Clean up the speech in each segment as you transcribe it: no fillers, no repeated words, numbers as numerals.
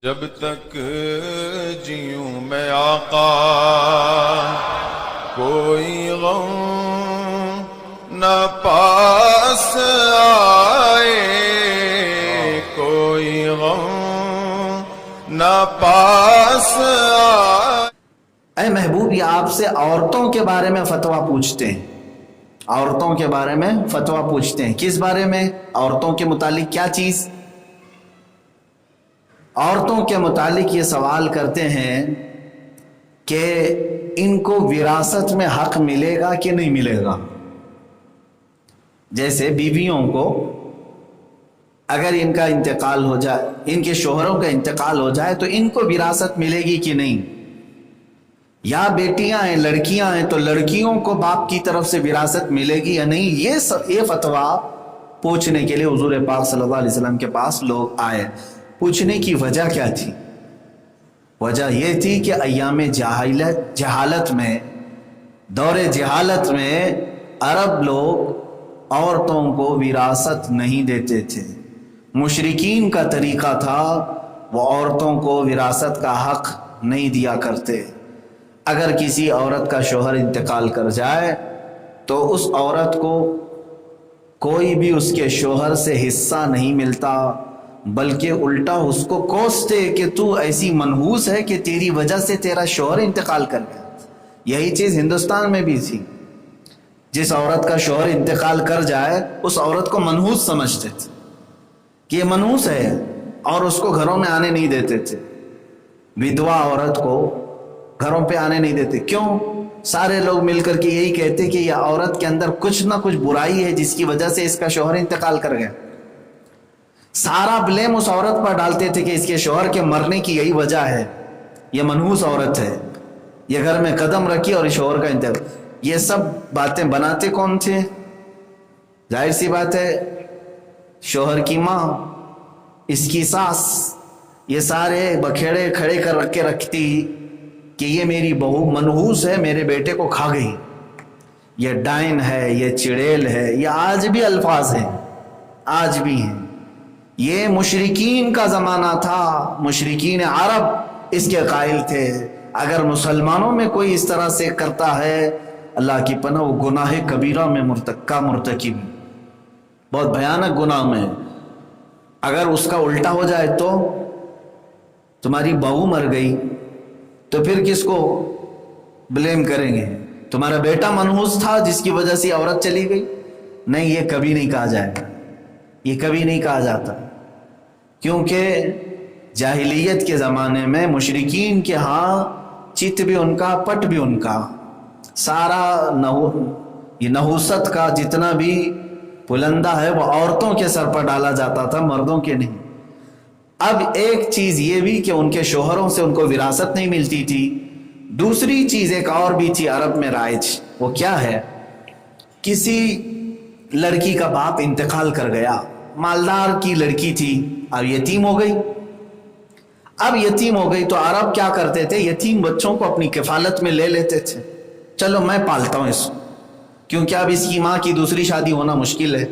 جب تک جیوں میں آقا کوئی غم نہ پاس آئے، کوئی غم نہ پاس آئے۔ اے محبوب، یہ آپ سے عورتوں کے بارے میں فتویٰ پوچھتے ہیں، عورتوں کے بارے میں فتویٰ پوچھتے ہیں۔ کس بارے میں؟ عورتوں کے متعلق کیا چیز؟ عورتوں کے متعلق یہ سوال کرتے ہیں کہ ان کو وراثت میں حق ملے گا کہ نہیں ملے گا۔ جیسے بیویوں کو اگر ان کا انتقال ہو جائے، ان کے شوہروں کا انتقال ہو جائے تو ان کو وراثت ملے گی کہ نہیں، یا بیٹیاں ہیں، لڑکیاں ہیں تو لڑکیوں کو باپ کی طرف سے وراثت ملے گی یا نہیں۔ یہ فتویٰ پوچھنے کے لیے حضور پاک صلی اللہ علیہ وسلم کے پاس لوگ آئے۔ پوچھنے کی وجہ کیا تھی؟ وجہ یہ تھی کہ ایام جہالت میں، دور جہالت میں عرب لوگ عورتوں کو وراثت نہیں دیتے تھے۔ مشرکین کا طریقہ تھا، وہ عورتوں کو وراثت کا حق نہیں دیا کرتے۔ اگر کسی عورت کا شوہر انتقال کر جائے تو اس عورت کو کوئی بھی اس کے شوہر سے حصہ نہیں ملتا، بلکہ الٹا اس کو کوستے کہ تو ایسی منحوس ہے کہ تیری وجہ سے تیرا شوہر انتقال کر گیا۔ یہی چیز ہندوستان میں بھی تھی، جس عورت کا شوہر انتقال کر جائے اس عورت کو منحوس سمجھتے تھے کہ یہ منحوس ہے، اور اس کو گھروں میں آنے نہیں دیتے تھے۔ ودوا عورت کو گھروں پہ آنے نہیں دیتے۔ کیوں؟ سارے لوگ مل کر کے یہی کہتے کہ یہ عورت کے اندر کچھ نہ کچھ برائی ہے جس کی وجہ سے اس کا شوہر انتقال کر گیا۔ سارا بلیم اس عورت پر ڈالتے تھے کہ اس کے شوہر کے مرنے کی یہی وجہ ہے، یہ منحوس عورت ہے، یہ گھر میں قدم رکھی اور شوہر کا انتقال۔ یہ سب باتیں بناتے کون تھے؟ ظاہر سی بات ہے شوہر کی ماں، اس کی ساس، یہ سارے بکھیڑے کھڑے کر رکھ کے رکھتی کہ یہ میری بہو منحوس ہے، میرے بیٹے کو کھا گئی، یہ ڈائن ہے، یہ چڑیل ہے۔ یہ آج بھی الفاظ ہیں، آج بھی ہیں۔ یہ مشرکین کا زمانہ تھا، مشرکین عرب اس کے قائل تھے۔ اگر مسلمانوں میں کوئی اس طرح سے کرتا ہے، اللہ کی پناہ، وہ گناہ کبیرہ میں مرتکب، بہت بھیانک گناہ میں۔ اگر اس کا الٹا ہو جائے تو تمہاری بہو مر گئی تو پھر کس کو بلیم کریں گے؟ تمہارا بیٹا منحوس تھا جس کی وجہ سے عورت چلی گئی؟ نہیں، یہ کبھی نہیں کہا جائے گا، یہ کبھی نہیں کہا جاتا، کیونکہ جاہلیت کے زمانے میں مشرکین کے ہاں چت بھی ان کا، پٹ بھی ان کا، سارا یہ نحوست کا جتنا بھی پلندہ ہے وہ عورتوں کے سر پر ڈالا جاتا تھا، مردوں کے نہیں۔ اب ایک چیز یہ بھی کہ ان کے شوہروں سے ان کو وراثت نہیں ملتی تھی، دوسری چیز ایک اور بھی تھی عرب میں رائج۔ وہ کیا ہے؟ کسی لڑکی کا باپ انتقال کر گیا، مالدار کی لڑکی تھی، اب یتیم ہو گئی۔ اب یتیم ہو گئی تو عرب کیا کرتے تھے؟ یتیم بچوں کو اپنی کفالت میں لے لیتے تھے، چلو میں پالتا ہوں اس کو، کیونکہ اب اس کی ماں کی دوسری شادی ہونا مشکل ہے،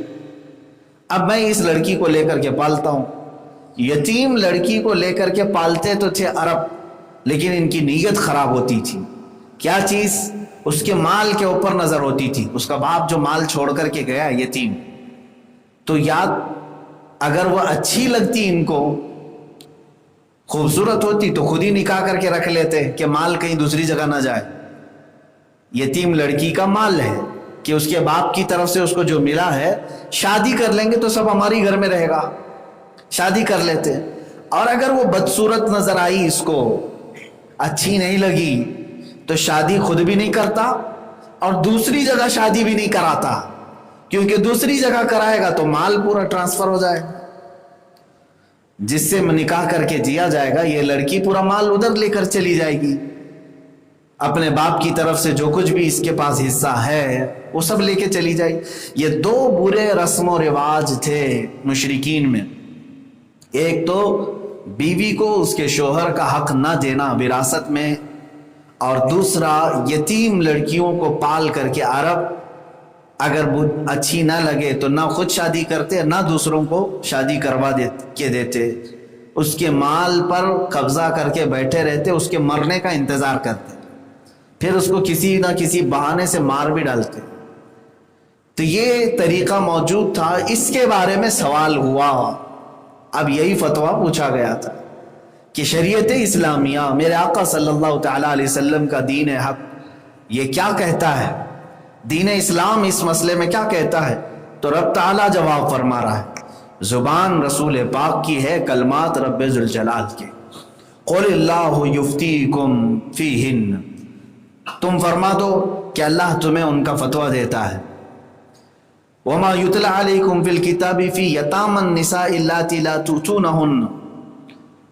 اب میں اس لڑکی کو لے کر کے پالتا ہوں۔ یتیم لڑکی کو لے کر کے پالتے تو تھے عرب، لیکن ان کی نیت خراب ہوتی تھی۔ کیا چیز؟ اس کے مال کے اوپر نظر ہوتی تھی۔ اس کا باپ جو مال چھوڑ کر کے گیا یتیم، تو یاد اگر وہ اچھی لگتی، ان کو خوبصورت ہوتی تو خود ہی نکاح کر کے رکھ لیتے کہ مال کہیں دوسری جگہ نہ جائے۔ یتیم لڑکی کا مال ہے کہ اس کے باپ کی طرف سے اس کو جو ملا ہے، شادی کر لیں گے تو سب ہماری گھر میں رہے گا، شادی کر لیتے۔ اور اگر وہ بدصورت نظر آئی، اس کو اچھی نہیں لگی، تو شادی خود بھی نہیں کرتا اور دوسری جگہ شادی بھی نہیں کراتا، کیونکہ دوسری جگہ کرائے گا تو مال پورا ٹرانسفر ہو جائے گا، جس سے نکاح کر کے جیا جائے گا، یہ لڑکی پورا مال ادھر لے کر چلی جائے گی، اپنے باپ کی طرف سے جو کچھ بھی اس کے پاس حصہ ہے وہ سب لے کے چلی جائے گی۔ یہ دو برے رسم و رواج تھے مشرکین میں، ایک تو بیوی کو اس کے شوہر کا حق نہ دینا وراثت میں، اور دوسرا یتیم لڑکیوں کو پال کر کے عرب اگر اچھی نہ لگے تو نہ خود شادی کرتے، نہ دوسروں کو شادی کروا دیتے۔ اس کے مال پر قبضہ کر کے بیٹھے رہتے، اس کے مرنے کا انتظار کرتے، پھر اس کو کسی نہ کسی بہانے سے مار بھی ڈالتے۔ تو یہ طریقہ موجود تھا، اس کے بارے میں سوال ہوا۔ اب یہی فتویٰ پوچھا گیا تھا کہ شریعت اسلامیہ، میرے آقا صلی اللہ تعالیٰ علیہ وسلم کا دین حق، یہ کیا کہتا ہے؟ دین اسلام اس مسئلے میں کیا کہتا ہے؟ تو رب تعالیٰ جواب فرما رہا ہے، زبان رسول پاک کی ہے، کلمات رب ذوالجلال کے، قل اللہ یفتیکم فیہن، تم فرما دو کہ اللہ تمہیں ان کا فتویٰ دیتا ہے۔ وما یتلی علیکم فی الکتاب فی یتامی النساء اللاتی لا تؤتونہن،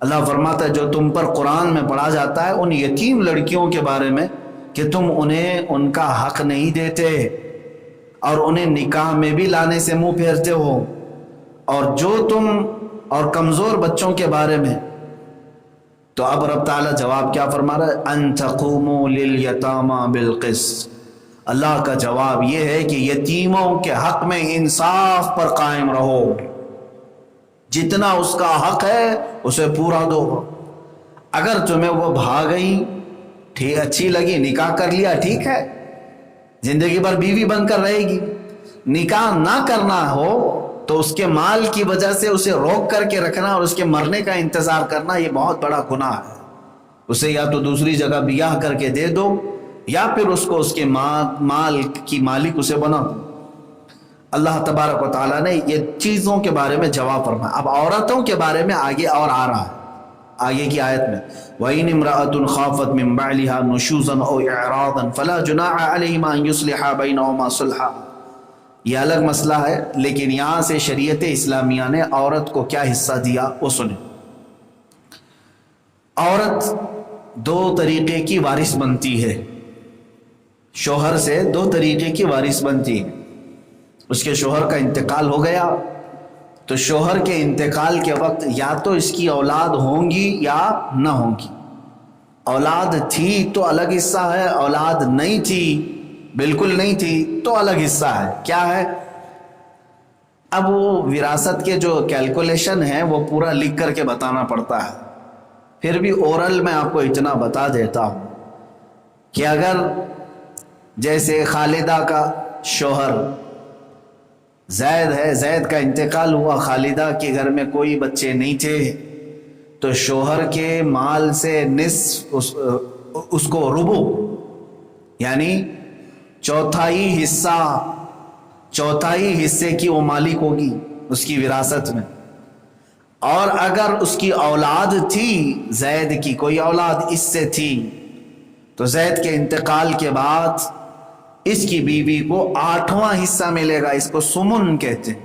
اللہ فرماتا ہے جو تم پر قرآن میں پڑھا جاتا ہے ان یتیم لڑکیوں کے بارے میں کہ تم انہیں ان کا حق نہیں دیتے اور انہیں نکاح میں بھی لانے سے منہ پھیرتے ہو، اور جو تم اور کمزور بچوں کے بارے میں۔ تو اب رب تعالیٰ جواب کیا فرما رہا ہے؟ ان تقوموا للیتامی بالقسط، اللہ کا جواب یہ ہے کہ یتیموں کے حق میں انصاف پر قائم رہو، جتنا اس کا حق ہے اسے پورا دو۔ اگر تمہیں وہ بھاگ گئی، ٹھیک، اچھی لگی، نکاح کر لیا، ٹھیک ہے، زندگی بھر بیوی بن کر رہے گی۔ نکاح نہ کرنا ہو تو اس کے مال کی وجہ سے اسے روک کر کے رکھنا اور اس کے مرنے کا انتظار کرنا، یہ بہت بڑا گناہ ہے۔ اسے یا تو دوسری جگہ بیاہ کر کے دے دو یا پھر اس کو اس کے مال کی مالک اسے بنا دو۔ اللہ تبارک و تعالیٰ نے یہ چیزوں کے بارے میں جواب فرمایا۔ اب عورتوں کے بارے میں آگے اور آ رہا ہے، آگے کی آیت میں وَإِنِ امْرَأَةٌ خَافَتْ مِنْ بَعْلِهَا نُشُوزًا أَوْ إِعْرَاضًا فَلَا جُنَاحَ عَلَيْهِمَا أَنْ يُصْلِحَا بَيْنَهُمَا صُلْحًا، یہ الگ مسئلہ ہے، لیکن یہاں سے شریعت اسلامیہ نے عورت کو کیا حصہ دیا وہ سنیں۔ عورت دو طریقے کی وارث بنتی ہے، شوہر سے دو طریقے کی وارث بنتی ہے۔ اس کے شوہر کا انتقال ہو گیا تو شوہر کے انتقال کے وقت یا تو اس کی اولاد ہوں گی یا نہ ہوں گی۔ اولاد تھی تو الگ حصہ ہے، اولاد نہیں تھی، بالکل نہیں تھی تو الگ حصہ ہے۔ کیا ہے؟ اب وہ وراثت کے جو کیلکولیشن ہے وہ پورا لکھ کر کے بتانا پڑتا ہے، پھر بھی اورل میں آپ کو اتنا بتا دیتا ہوں کہ اگر جیسے خالدہ کا شوہر زید ہے، زید کا انتقال ہوا، خالدہ کے گھر میں کوئی بچے نہیں تھے، تو شوہر کے مال سے نصف اس کو ربع یعنی چوتھائی حصے کی وہ مالک ہوگی اس کی وراثت میں۔ اور اگر اس کی اولاد تھی، زید کی کوئی اولاد اس سے تھی، تو زید کے انتقال کے بعد اس کی بیوی کو 8واں حصہ ملے گا، اس کو سمن کہتے ہیں۔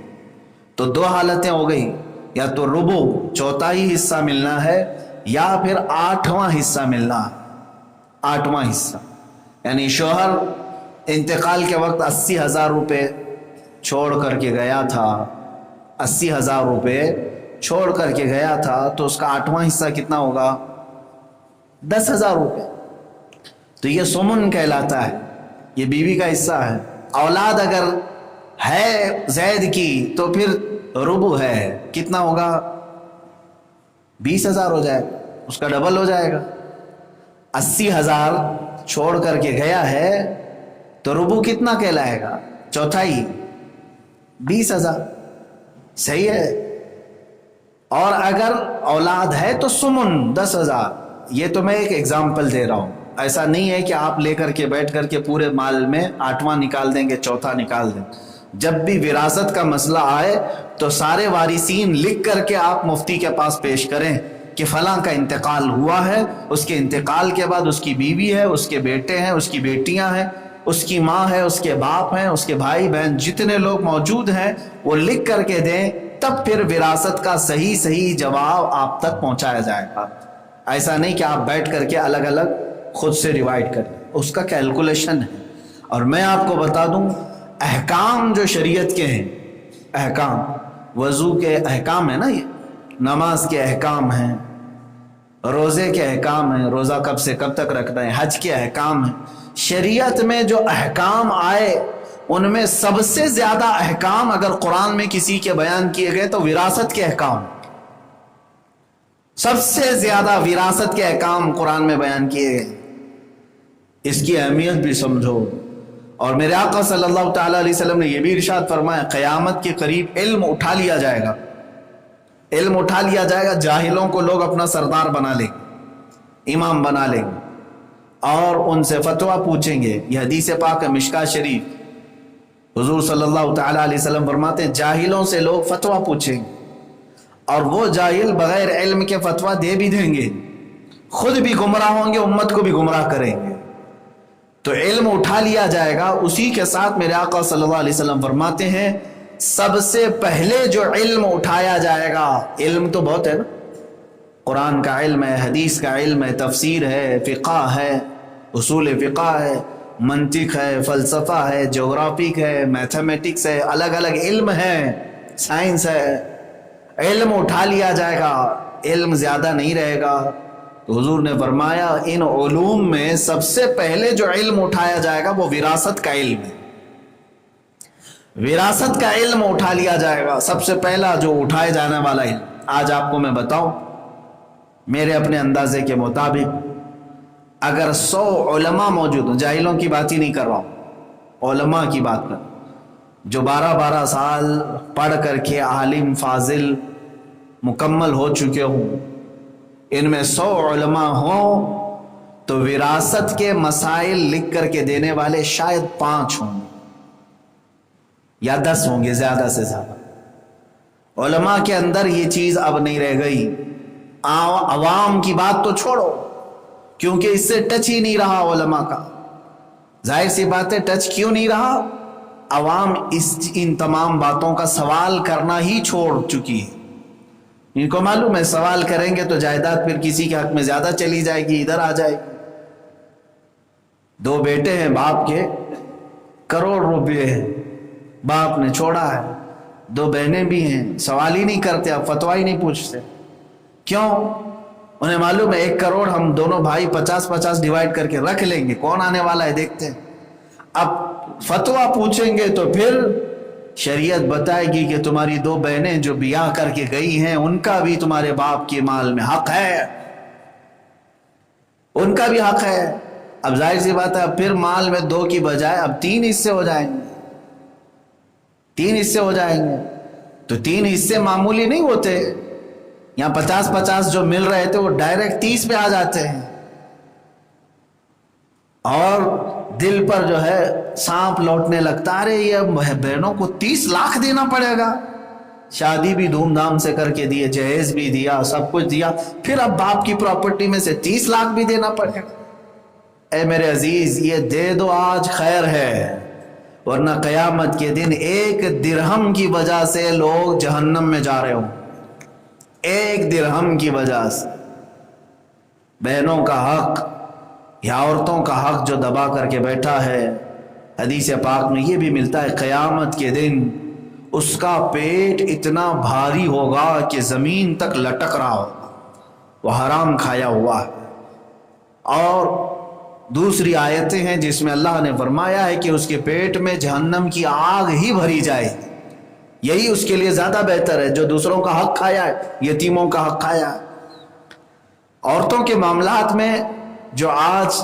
تو دو حالتیں ہو گئی، یا تو ربع چوتھائی حصہ ملنا ہے یا پھر 8واں حصہ ملنا ہے۔ 8واں حصہ یعنی شوہر انتقال کے وقت 80,000 روپے چھوڑ کر کے گیا تھا، 80,000 روپے چھوڑ کر کے گیا تھا، تو اس کا 8واں حصہ کتنا ہوگا؟ 10,000 روپے۔ تو یہ سمن کہلاتا ہے، یہ بیوی کا حصہ ہے۔ اولاد اگر ہے زید کی تو پھر ربع ہے، کتنا ہوگا؟ 20,000 ہو جائے گا، اس کا ڈبل ہو جائے گا۔ 80,000 چھوڑ کر کے گیا ہے تو ربع کتنا کہلائے گا؟ چوتھائی، 20,000، صحیح ہے۔ اور اگر اولاد ہے تو سمن 10,000۔ یہ تو میں ایک ایگزامپل دے رہا ہوں، ایسا نہیں ہے کہ آپ لے کر کے بیٹھ کر کے پورے مال میں 8واں نکال دیں گے، چوتھا نکال دیں۔ جب بھی وراثت کا مسئلہ آئے تو سارے وارثین لکھ کر کے آپ مفتی کے پاس پیش کریں کہ فلاں کا انتقال ہوا ہے، اس کے انتقال کے بعد اس کی بیوی ہے، اس کے بیٹے ہیں، اس کی بیٹیاں ہیں، اس کی ماں ہے، اس کے باپ ہیں، اس کے بھائی بہن، جتنے لوگ موجود ہیں وہ لکھ کر کے دیں، تب پھر وراثت کا صحیح جواب آپ تک پہنچایا جائے گا۔ ایسا نہیں کہ آپ بیٹھ کر کے الگ الگ خود سے ڈیوائڈ کریں، اس کا کیلکولیشن ہے۔ اور میں آپ کو بتا دوں، احکام جو شریعت کے ہیں، احکام وضو کے احکام ہیں نا، یہ نماز کے احکام ہیں، روزے کے احکام ہیں، روزہ کب سے کب تک رکھنا ہے، حج کے احکام ہیں۔ شریعت میں جو احکام آئے ان میں سب سے زیادہ احکام اگر قرآن میں کسی کے بیان کیے گئے تو وراثت کے احکام، سب سے زیادہ وراثت کے احکام قرآن میں بیان کیے گئے، اس کی اہمیت بھی سمجھو۔ اور میرے آقا صلی اللہ تعالیٰ علیہ وسلم نے یہ بھی ارشاد فرمایا، قیامت کے قریب علم اٹھا لیا جائے گا، علم اٹھا لیا جائے گا، جاہلوں کو لوگ اپنا سردار بنا لیں گے، امام بنا لیں گے اور ان سے فتویٰ پوچھیں گے۔ یہ حدیث پاک ہے مشکاۃ شریف، حضور صلی اللہ تعالیٰ علیہ وسلم فرماتے ہیں جاہلوں سے لوگ فتویٰ پوچھیں گے اور وہ جاہل بغیر علم کے فتویٰ دے بھی دیں گے، خود بھی گمراہ ہوں گے، امت کو بھی گمراہ کریں گے۔ تو علم اٹھا لیا جائے گا۔ اسی کے ساتھ میرے آقا صلی اللہ علیہ وسلم فرماتے ہیں سب سے پہلے جو علم اٹھایا جائے گا، علم تو بہت ہے نا، قرآن کا علم ہے، حدیث کا علم ہے، تفسیر ہے، فقہ ہے، اصول فقہ ہے، منطق ہے، فلسفہ ہے، جغرافک ہے، میتھمیٹکس ہے، الگ الگ علم ہے، سائنس ہے۔ علم اٹھا لیا جائے گا، علم زیادہ نہیں رہے گا۔ تو حضور نے فرمایا ان علوم میں سب سے پہلے جو علم اٹھایا جائے گا وہ وراثت کا علم ہے، وراثت کا علم اٹھا لیا جائے گا، سب سے پہلا جو اٹھائے جانے والا علم۔ آج آپ کو میں بتاؤں، میرے اپنے اندازے کے مطابق اگر 100 علماء موجود ہوں، جاہلوں کی بات ہی نہیں کر رہا ہوں، علماء کی بات کر، جو 12 سال پڑھ کر کے عالم فاضل مکمل ہو چکے ہوں، ان میں 100 علماء ہوں تو وراثت کے مسائل لکھ کر کے دینے والے شاید 5 ہوں یا 10 ہوں گے زیادہ سے زیادہ۔ علماء کے اندر یہ چیز اب نہیں رہ گئی۔ عوام کی بات تو چھوڑو، کیونکہ اس سے ٹچ ہی نہیں رہا علماء کا۔ ظاہر سی بات ہے، ٹچ کیوں نہیں رہا؟ عوام ان تمام باتوں کا سوال کرنا ہی چھوڑ چکی ہے۔ ان کو معلوم ہے سوال کریں گے تو جائیداد پھر کسی کے حق میں زیادہ چلی جائے گی، ادھر آ جائے گی۔ 2 بیٹے ہیں باپ کے، کروڑ روپے ہیں، باپ نے چھوڑا ہے، 2 بہنیں بھی ہیں، سوال ہی نہیں کرتے، اب فتویٰ ہی نہیں پوچھتے۔ کیوں؟ انہیں معلوم ہے 1 کروڑ ہم دونوں بھائی 50-50 ڈیوائیڈ کر کے رکھ لیں گے، کون آنے والا ہے دیکھتے ہیں۔ اب فتویٰ پوچھیں گے تو پھر شریعت بتائے گی کہ تمہاری 2 بہنیں جو بیاہ کر کے گئی ہیں ان کا بھی تمہارے باپ کے مال میں حق ہے، ان کا بھی حق ہے۔ اب ظاہر سی بات ہے، اب پھر مال میں 2 کی بجائے اب 3 حصے ہو جائیں گے، 3 حصے ہو جائیں گے۔ تو 3 حصے معمولی نہیں ہوتے، یہاں 50-50 جو مل رہے تھے وہ ڈائریکٹ 30 پہ آ جاتے ہیں، اور دل پر جو ہے سانپ لوٹنے لگتا، ارے یہ بہنوں کو 30 لاکھ دینا پڑے گا۔ شادی بھی دھوم دھام سے کر کے دیے، جہیز بھی دیا، سب کچھ دیا، پھر اب باپ کی پراپرٹی میں سے 30 لاکھ بھی دینا پڑے گا۔ اے میرے عزیز، یہ دے دو آج خیر ہے، ورنہ قیامت کے دن 1 درہم کی وجہ سے لوگ جہنم میں جا رہے ہوں، 1 درہم کی وجہ سے۔ بہنوں کا حق یا عورتوں کا حق جو دبا کر کے بیٹھا ہے، حدیث پاک میں یہ بھی ملتا ہے قیامت کے دن اس کا پیٹ اتنا بھاری ہوگا کہ زمین تک لٹک رہا ہوگا، وہ حرام کھایا ہوا ہے۔ اور دوسری آیتیں ہیں جس میں اللہ نے فرمایا ہے کہ اس کے پیٹ میں جہنم کی آگ ہی بھری جائے، یہی اس کے لیے زیادہ بہتر ہے جو دوسروں کا حق کھایا ہے، یتیموں کا حق کھایا ہے۔ عورتوں کے معاملات میں جو آج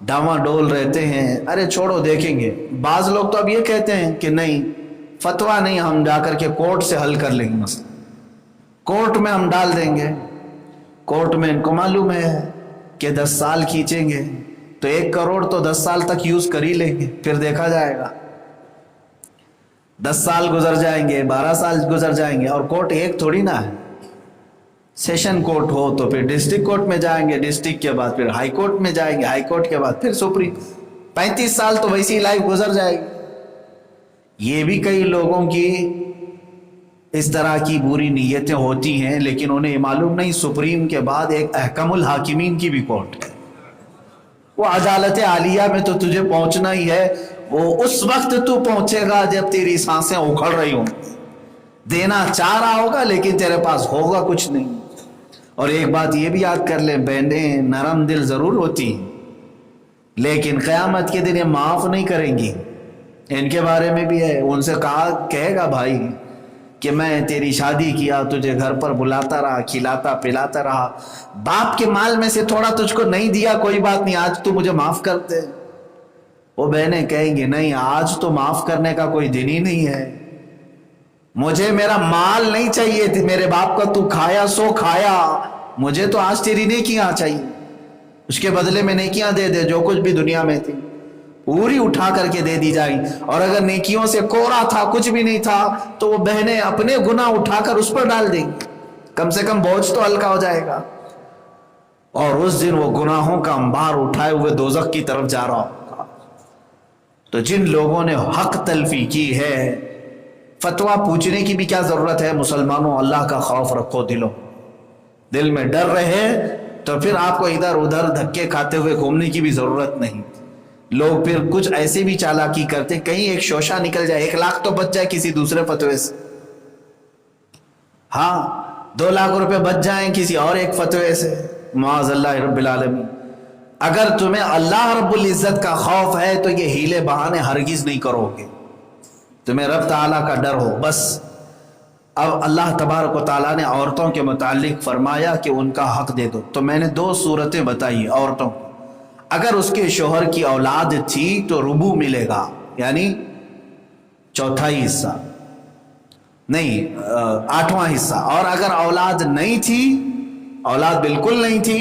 ڈاما ڈول رہتے ہیں، ارے چھوڑو دیکھیں گے، بعض لوگ تو اب یہ کہتے ہیں کہ نہیں فتویٰ نہیں، ہم جا کر کے کورٹ سے حل کر لیں گے مسئلہ، کورٹ میں ہم ڈال دیں گے۔ کورٹ میں ان کو معلوم ہے کہ 10 سال کھینچیں گے تو 1 کروڑ تو 10 سال تک یوز کر ہی لیں گے، پھر دیکھا جائے گا۔ 10 سال گزر جائیں گے، 12 سال گزر جائیں گے، اور کورٹ ایک تھوڑی نہ ہے، سیشن کورٹ ہو تو پھر ڈسٹرکٹ کورٹ میں جائیں گے، ڈسٹرکٹ کے بعد پھر ہائی کورٹ میں جائیں گے، ہائی کورٹ کے بعد پھر سپریم۔ 35 سال تو ویسی لائف گزر جائے گی۔ یہ بھی کئی لوگوں کی اس طرح کی بری نیتیں ہوتی ہیں، لیکن انہیں معلوم نہیں سپریم کے بعد ایک احکم الحاکمین کی بھی کورٹ ہے، وہ عدالت عالیہ میں تو تجھے پہنچنا ہی ہے، وہ اس وقت تو پہنچے گا جب تیری سانسیں اکھڑ رہی ہوں، دینا چاہ رہا ہوگا لیکن تیرے پاس ہوگا کچھ نہیں۔ اور ایک بات یہ بھی یاد کر لیں، بہنیں نرم دل ضرور ہوتی ہیں لیکن قیامت کے دن یہ معاف نہیں کریں گی، ان کے بارے میں بھی ہے، ان سے کہے گا بھائی کہ میں تیری شادی کیا، تجھے گھر پر بلاتا رہا، کھلاتا پلاتا رہا، باپ کے مال میں سے تھوڑا تجھ کو نہیں دیا، کوئی بات نہیں، آج تو مجھے معاف کر دے۔ وہ بہنیں کہیں گی نہیں، آج تو معاف کرنے کا کوئی دن ہی نہیں ہے، مجھے میرا مال نہیں چاہیے تھی، میرے باپ کا تو کھایا سو کھایا، مجھے تو آج تیری نیکیاں چاہیے، اس کے بدلے میں نیکیاں دے دے، جو کچھ بھی دنیا میں تھی پوری اٹھا کر کے دے دی جائیں۔ اور اگر نیکیوں سے کوڑا تھا، کچھ بھی نہیں تھا، تو وہ بہنیں اپنے گناہ اٹھا کر اس پر ڈال دیں گی، کم سے کم بوجھ تو ہلکا ہو جائے گا، اور اس دن وہ گناہوں کا انبار اٹھائے ہوئے دوزخ کی طرف جا رہا ہوگا۔ تو جن لوگوں نے حق تلفی کی ہے، فتویٰ پوچھنے کی بھی کیا ضرورت ہے؟ مسلمانوں، اللہ کا خوف رکھو، دل میں ڈر رہے تو پھر آپ کو ادھر ادھر دھکے کھاتے ہوئے گھومنے کی بھی ضرورت نہیں۔ لوگ پھر کچھ ایسے بھی چالاکی کرتے، کہیں ایک شوشہ نکل جائے، 1 لاکھ تو بچ جائے کسی دوسرے فتوے سے، ہاں 2 لاکھ روپے بچ جائیں کسی اور ایک فتوے سے، معاذ اللہ رب العالمین۔ اگر تمہیں اللہ رب العزت کا خوف ہے تو یہ ہیلے بہانے ہرگز نہیں کرو گے، تمہیں رب تعالیٰ کا ڈر ہو بس۔ اب اللہ تبارک و تعالیٰ نے عورتوں کے متعلق فرمایا کہ ان کا حق دے دو، تو میں نے 2 صورتیں بتائی عورتوں کو۔ اگر اس کے شوہر کی اولاد تھی تو ربع ملے گا، یعنی 1/4 حصہ، نہیں 8واں حصہ، اور اگر اولاد نہیں تھی، اولاد بالکل نہیں تھی،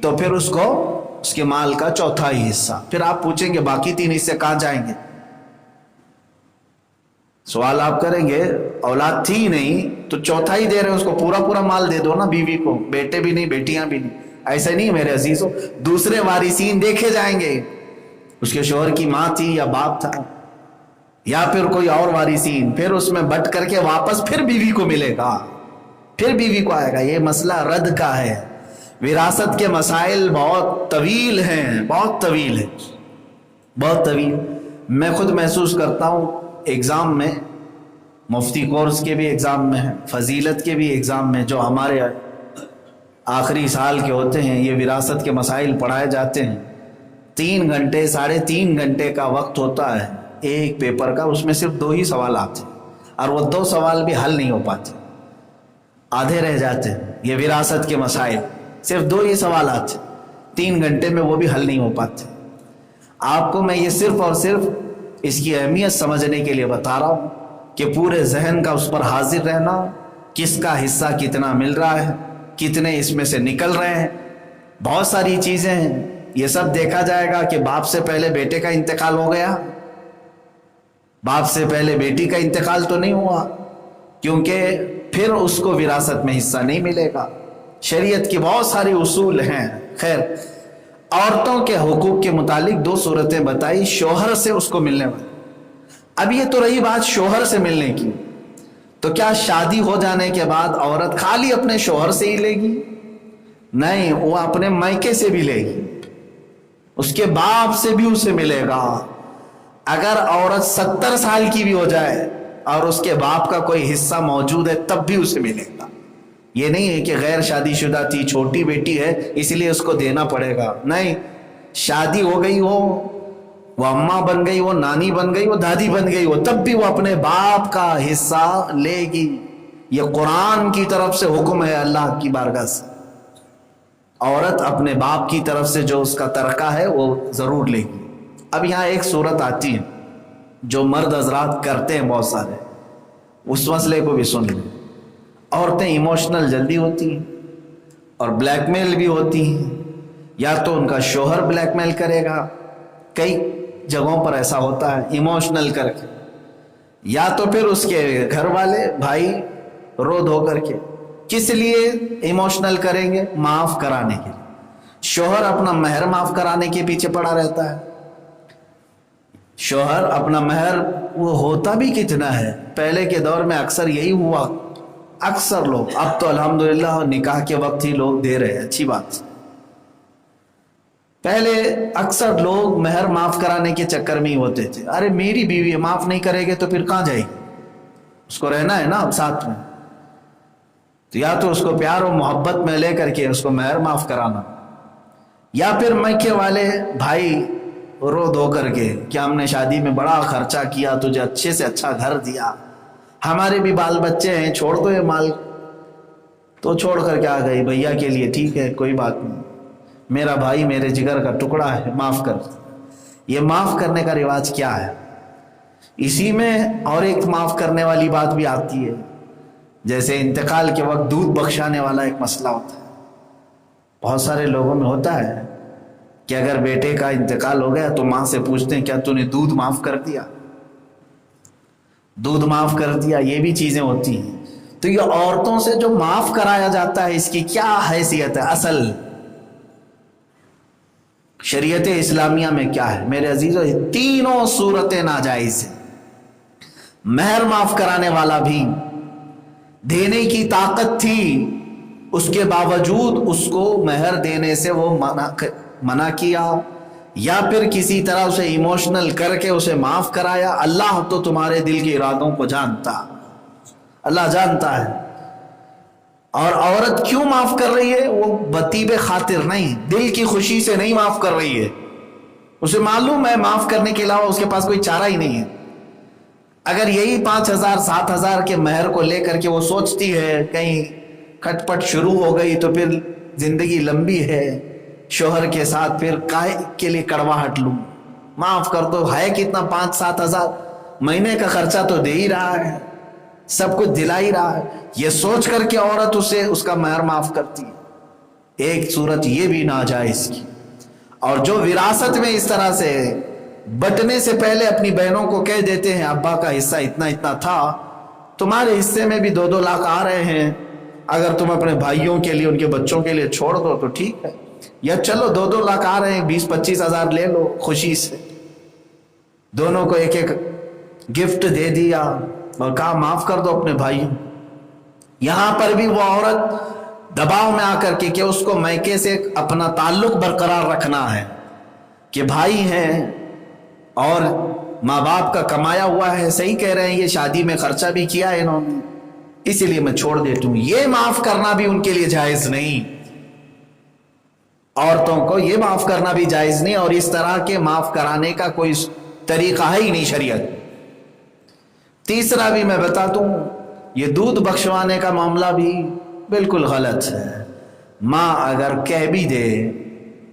تو پھر اس کو اس کے مال کا 1/4 حصہ۔ پھر آپ پوچھیں گے باقی 3 حصے کہاں جائیں گے؟ سوال آپ کریں گے اولاد تھی نہیں تو 1/4 دے رہے ہیں، اس کو پورا مال دے دو نا بیوی کو، بیٹے بھی نہیں بیٹیاں بھی نہیں۔ ایسا نہیں میرے عزیزوں، دوسرے وارثین دیکھے جائیں گے، اس کے شوہر کی ماں تھی یا باپ تھا یا پھر کوئی اور وارثین، پھر اس میں بٹ کر کے واپس پھر بیوی کو ملے گا، پھر بیوی کو آئے گا۔ یہ مسئلہ رد کا ہے۔ وراثت کے مسائل بہت طویل ہیں، بہت طویل ہے، بہت طویل۔ میں خود محسوس کرتا ہوں ایگزام میں، مفتی کورس کے بھی ایگزام میں، فضیلت کے بھی ایگزام میں، جو ہمارے آخری سال کے ہوتے ہیں، یہ وراثت کے مسائل پڑھائے جاتے ہیں۔ 3 گھنٹے 3.5 گھنٹے کا وقت ہوتا ہے ایک پیپر کا، اس میں صرف 2 ہی سوال آتے ہیں، اور وہ 2 سوال بھی حل نہیں ہو پاتے، آدھے رہ جاتے ہیں۔ یہ وراثت کے مسائل صرف 2 ہی سوال آتے ہیں، 3 گھنٹے میں وہ بھی حل نہیں ہو پاتے۔ آپ کو میں یہ صرف اور صرف اس کی اہمیت سمجھنے کے لیے بتا رہا ہوں کہ پورے ذہن کا اس پر حاضر رہنا، کس کا حصہ کتنا مل رہا ہے، کتنے اس میں سے نکل رہے ہیں، بہت ساری چیزیں ہیں۔ یہ سب دیکھا جائے گا کہ باپ سے پہلے بیٹے کا انتقال ہو گیا، باپ سے پہلے بیٹی کا انتقال تو نہیں ہوا، کیونکہ پھر اس کو وراثت میں حصہ نہیں ملے گا۔ شریعت کی بہت ساری اصول ہیں۔ خیر، عورتوں کے حقوق کے متعلق 2 صورتیں بتائی، شوہر سے اس کو ملنے والی۔ اب یہ تو رہی بات شوہر سے ملنے کی، تو کیا شادی ہو جانے کے بعد عورت خالی اپنے شوہر سے ہی لے گی؟ نہیں، وہ اپنے میکے سے بھی لے گی، اس کے باپ سے بھی اسے ملے گا۔ اگر عورت 70 سال کی بھی ہو جائے اور اس کے باپ کا کوئی حصہ موجود ہے تب بھی اسے ملے گا۔ یہ نہیں ہے کہ غیر شادی شدہ تھی، چھوٹی بیٹی ہے اس لیے اس کو دینا پڑے گا، نہیں، شادی ہو گئی ہو، وہ اماں بن گئی، وہ نانی بن گئی، وہ دادی بن گئی ہو، تب بھی وہ اپنے باپ کا حصہ لے گی۔ یہ قرآن کی طرف سے حکم ہے، اللہ کی بارگاہ سے۔ عورت اپنے باپ کی طرف سے جو اس کا ترکہ ہے وہ ضرور لے گی۔ اب یہاں ایک صورت آتی ہے جو مرد حضرات کرتے ہیں بہت سارے، اس مسئلے کو بھی سن لیں۔ عورتیں ایموشنل جلدی ہوتی ہیں اور بلیک میل بھی ہوتی ہیں، یا تو ان کا شوہر بلیک میل کرے گا، کئی جگہوں پر ایسا ہوتا ہے ایموشنل کر کے، یا تو پھر اس کے گھر والے بھائی رو دھو کر کے۔ کس لیے ایموشنل کریں گے؟ معاف کرانے کے لیے۔ شوہر اپنا مہر معاف کرانے کے پیچھے پڑا رہتا ہے۔ شوہر اپنا مہر وہ ہوتا بھی کتنا ہے، پہلے کے دور میں اکثر یہی ہوا، اکثر لوگ، اب تو الحمدللہ نکاح کے وقت ہی لوگ دے رہے ہیں، اچھی بات۔ پہلے اکثر لوگ مہر معاف کرانے کے چکر میں ہی ہوتے تھے، ارے میری بیوی معاف نہیں کرے گے تو پھر کہاں جائے گی، اس کو رہنا ہے نا اب ساتھ میں، تو یا تو اس کو پیار و محبت میں لے کر کے اس کو مہر معاف کرانا، یا پھر میکے والے بھائی رو دھو کر کے کہ ہم نے شادی میں بڑا خرچہ کیا، تجھے اچھے سے اچھا گھر دیا، ہمارے بھی بال بچے ہیں, چھوڑ دو یہ مال. تو چھوڑ کر کے آ گئی, بھیا کے لیے ٹھیک ہے کوئی بات نہیں, میرا بھائی میرے جگر کا ٹکڑا ہے, معاف کر. یہ معاف کرنے کا رواج کیا ہے؟ اسی میں اور ایک معاف کرنے والی بات بھی آتی ہے, جیسے انتقال کے وقت دودھ بخشانے والا ایک مسئلہ ہوتا ہے. بہت سارے لوگوں میں ہوتا ہے کہ اگر بیٹے کا انتقال ہو گیا تو ماں سے پوچھتے ہیں کیا تو نے دودھ معاف کر دیا, دودھ معاف کر دیا. یہ بھی چیزیں ہوتی ہیں. تو یہ عورتوں سے جو معاف کرایا جاتا ہے, اس کی کیا حیثیت ہے؟ اصل شریعت اسلامیہ میں کیا ہے میرے عزیزو؟ تینوں صورتیں ناجائز ہیں. مہر معاف کرانے والا بھی دینے کی طاقت تھی, اس کے باوجود اس کو مہر دینے سے وہ منع کیا, یا پھر کسی طرح اسے ایموشنل کر کے اسے معاف کرایا. اللہ تو تمہارے دل کے ارادوں کو جانتا, اللہ جانتا ہے. اور عورت کیوں معاف کر رہی ہے؟ وہ بطیب خاطر نہیں, دل کی خوشی سے نہیں معاف کر رہی ہے. اسے معلوم ہے معاف کرنے کے علاوہ اس کے پاس کوئی چارہ ہی نہیں ہے. اگر یہی 5,000 7,000 کے مہر کو لے کر کے وہ سوچتی ہے کہیں کھٹ پٹ شروع ہو گئی تو پھر زندگی لمبی ہے شوہر کے ساتھ, پھر کائے کے لیے کڑواہٹ لوں, معاف کر دو. ہے کتنا 5-7 ہزار, مہینے کا خرچہ تو دے ہی رہا ہے, سب کچھ دلا ہی رہا ہے. یہ سوچ کر کے عورت اسے اس کا مہر معاف کرتی ہے. ایک صورت یہ بھی ناجائز کی. اور جو وراثت میں اس طرح سے بٹنے سے پہلے اپنی بہنوں کو کہہ دیتے ہیں ابا کا حصہ اتنا اتنا تھا, تمہارے حصے میں بھی 2-2 لاکھ آ رہے ہیں, اگر تم اپنے بھائیوں کے لیے ان کے بچوں کے لیے چھوڑ دو تو ٹھیک ہے, یا چلو 2-2 لاکھ آ رہے ہیں 20-25 ہزار لے لو خوشی سے. دونوں کو ایک ایک گفٹ دے دیا اور کہا معاف کر دو اپنے بھائیوں. یہاں پر بھی وہ عورت دباؤ میں آ کر کے کہ اس کو میکے سے اپنا تعلق برقرار رکھنا ہے کہ بھائی ہیں اور ماں باپ کا کمایا ہوا ہے, صحیح کہہ رہے ہیں, یہ شادی میں خرچہ بھی کیا ہے انہوں نے, اسی لیے میں چھوڑ دیتا ہوں. یہ معاف کرنا بھی ان کے لیے جائز نہیں, عورتوں کو یہ معاف کرنا بھی جائز نہیں. اور اس طرح کے معاف کرانے کا کوئی طریقہ ہے ہی نہیں شریعت. تیسرا بھی میں بتا دوں, یہ دودھ بخشوانے کا معاملہ بھی بالکل غلط ہے. ماں اگر کہہ بھی دے